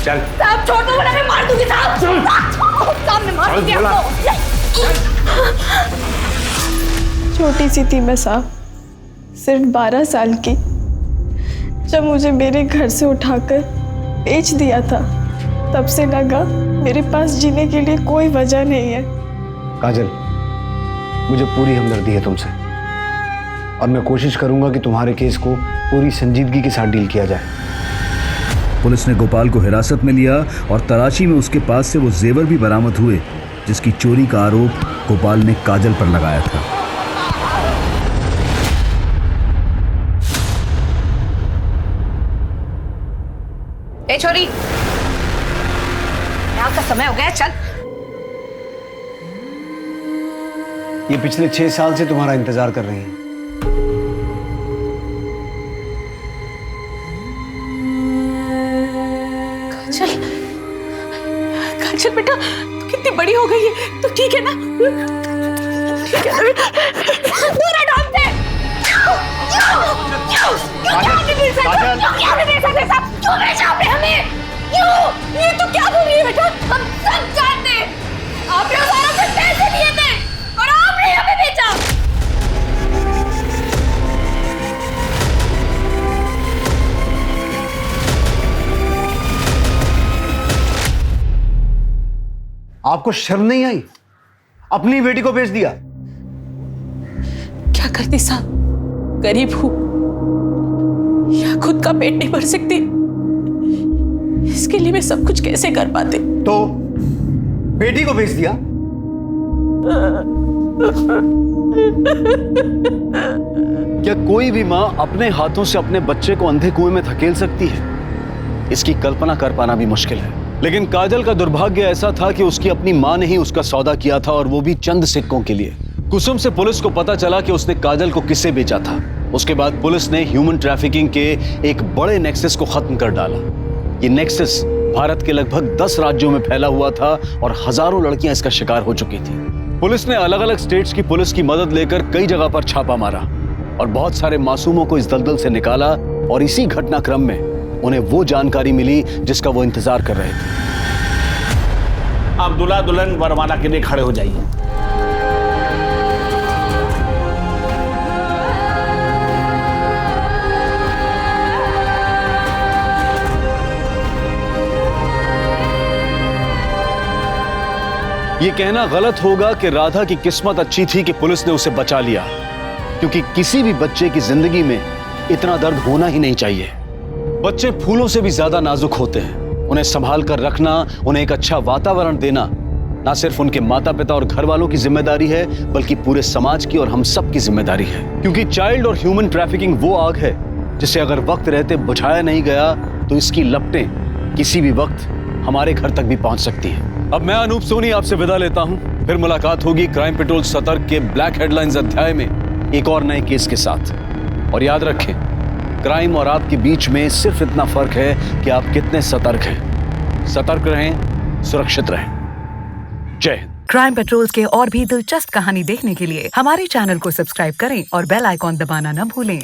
चल साहब, छोड़ दो वरना मैं मार दूंगी साहब। साहब, मैं मार दूंगी आपको। छोटी सी थी मैं साहब, सिर्फ 12 साल की। जब मुझे मेरे घर से उठाकर बेच दिया था, तब से लगा मेरे पास जीने के लिए कोई वजह नहीं है। काजल, मुझे पूरी हमदर्दी है तुमसे और मैं कोशिश करूंगा कि तुम्हारे केस को पूरी संजीदगी के साथ डील किया जाए। पुलिस ने गोपाल को हिरासत में लिया और तलाशी में उसके पास से वो जेवर भी बरामद हुए जिसकी चोरी का आरोप गोपाल ने काजल पर लगाया था। ए छोरी, यहाँ का समय हो गया, चल। ये पिछले 6 साल से तुम्हारा इंतजार कर रही है। काजल बेटा, तू कितनी बड़ी हो गई है, तू ठीक है ना? ठीक है ना बेटा? दूर हट हमसे। क्यों भेजा आपने हमें? क्यों? ये तो क्या बोल रही है बेटा? हम सब जानते हैं, आपने हमारा कुछ पैसे दिए थे और आपने हमें बेचा। आपको शर्म नहीं आई? अपनी बेटी को बेच दिया। क्या करती साहब, गरीब हूं या खुद का पेट नहीं भर सकती, इसके लिए मैं सब कुछ कैसे कर पाते? तो बेटी को बेच दिया। क्या कोई भी मां अपने हाथों से अपने बच्चे को अंधे कुएं में धकेल सकती है? इसकी कल्पना कर पाना भी मुश्किल है। लेकिन काजल का दुर्भाग्य ऐसा था कि उसकी अपनी मां ने ही उसका सौदा किया था, और वो भी चंद सिक्कों के लिए। कुसुम से पुलिस को पता चला कि उसने काजल को किससे बेचा था। उसके बाद पुलिस ने ह्यूमन ट्रैफिकिंग के एक बड़े नेक्सस को खत्म कर डाला। ये नेक्सस भारत के लगभग 10 राज्यों में फैला हुआ था और हजारों लड़कियां इसका शिकार हो चुकी थी। पुलिस ने अलग अलग स्टेट्स की पुलिस की मदद लेकर कई जगह पर छापा मारा और बहुत सारे मासूमों को इस दलदल से निकाला, और इसी घटनाक्रम में उन्हें वो जानकारी मिली जिसका वो इंतजार कर रहे थे। आप दूल्हा दुल्हन वरमाला के लिए खड़े हो जाइए। ये कहना गलत होगा कि राधा की किस्मत अच्छी थी कि पुलिस ने उसे बचा लिया, क्योंकि किसी भी बच्चे की जिंदगी में इतना दर्द होना ही नहीं चाहिए। बच्चे फूलों से भी ज्यादा नाजुक होते हैं। उन्हें संभाल कर रखना, उन्हें एक अच्छा वातावरण देना ना सिर्फ उनके माता पिता और घर वालों की जिम्मेदारी है, बल्कि पूरे समाज की और हम सब की जिम्मेदारी है। क्योंकि चाइल्ड और ह्यूमन ट्रैफिकिंग वो आग है जिसे अगर वक्त रहते बुझाया नहीं गया तो इसकी लपटें किसी भी वक्त हमारे घर तक भी पहुंच सकती हैं। अब मैं अनूप सोनी आपसे विदा लेता हूं। फिर मुलाकात होगी क्राइम पेट्रोल सतर्क के ब्लैक हेडलाइंस अध्याय में एक और नए केस के साथ। और याद रखें, क्राइम और आपके बीच में सिर्फ इतना फर्क है कि आप कितने सतर्क हैं। सतर्क रहें, सुरक्षित रहें। जय हिंद। क्राइम पेट्रोल्स के और भी दिलचस्प कहानी देखने के लिए हमारे चैनल को सब्सक्राइब करें और बेल आइकॉन दबाना न भूलें।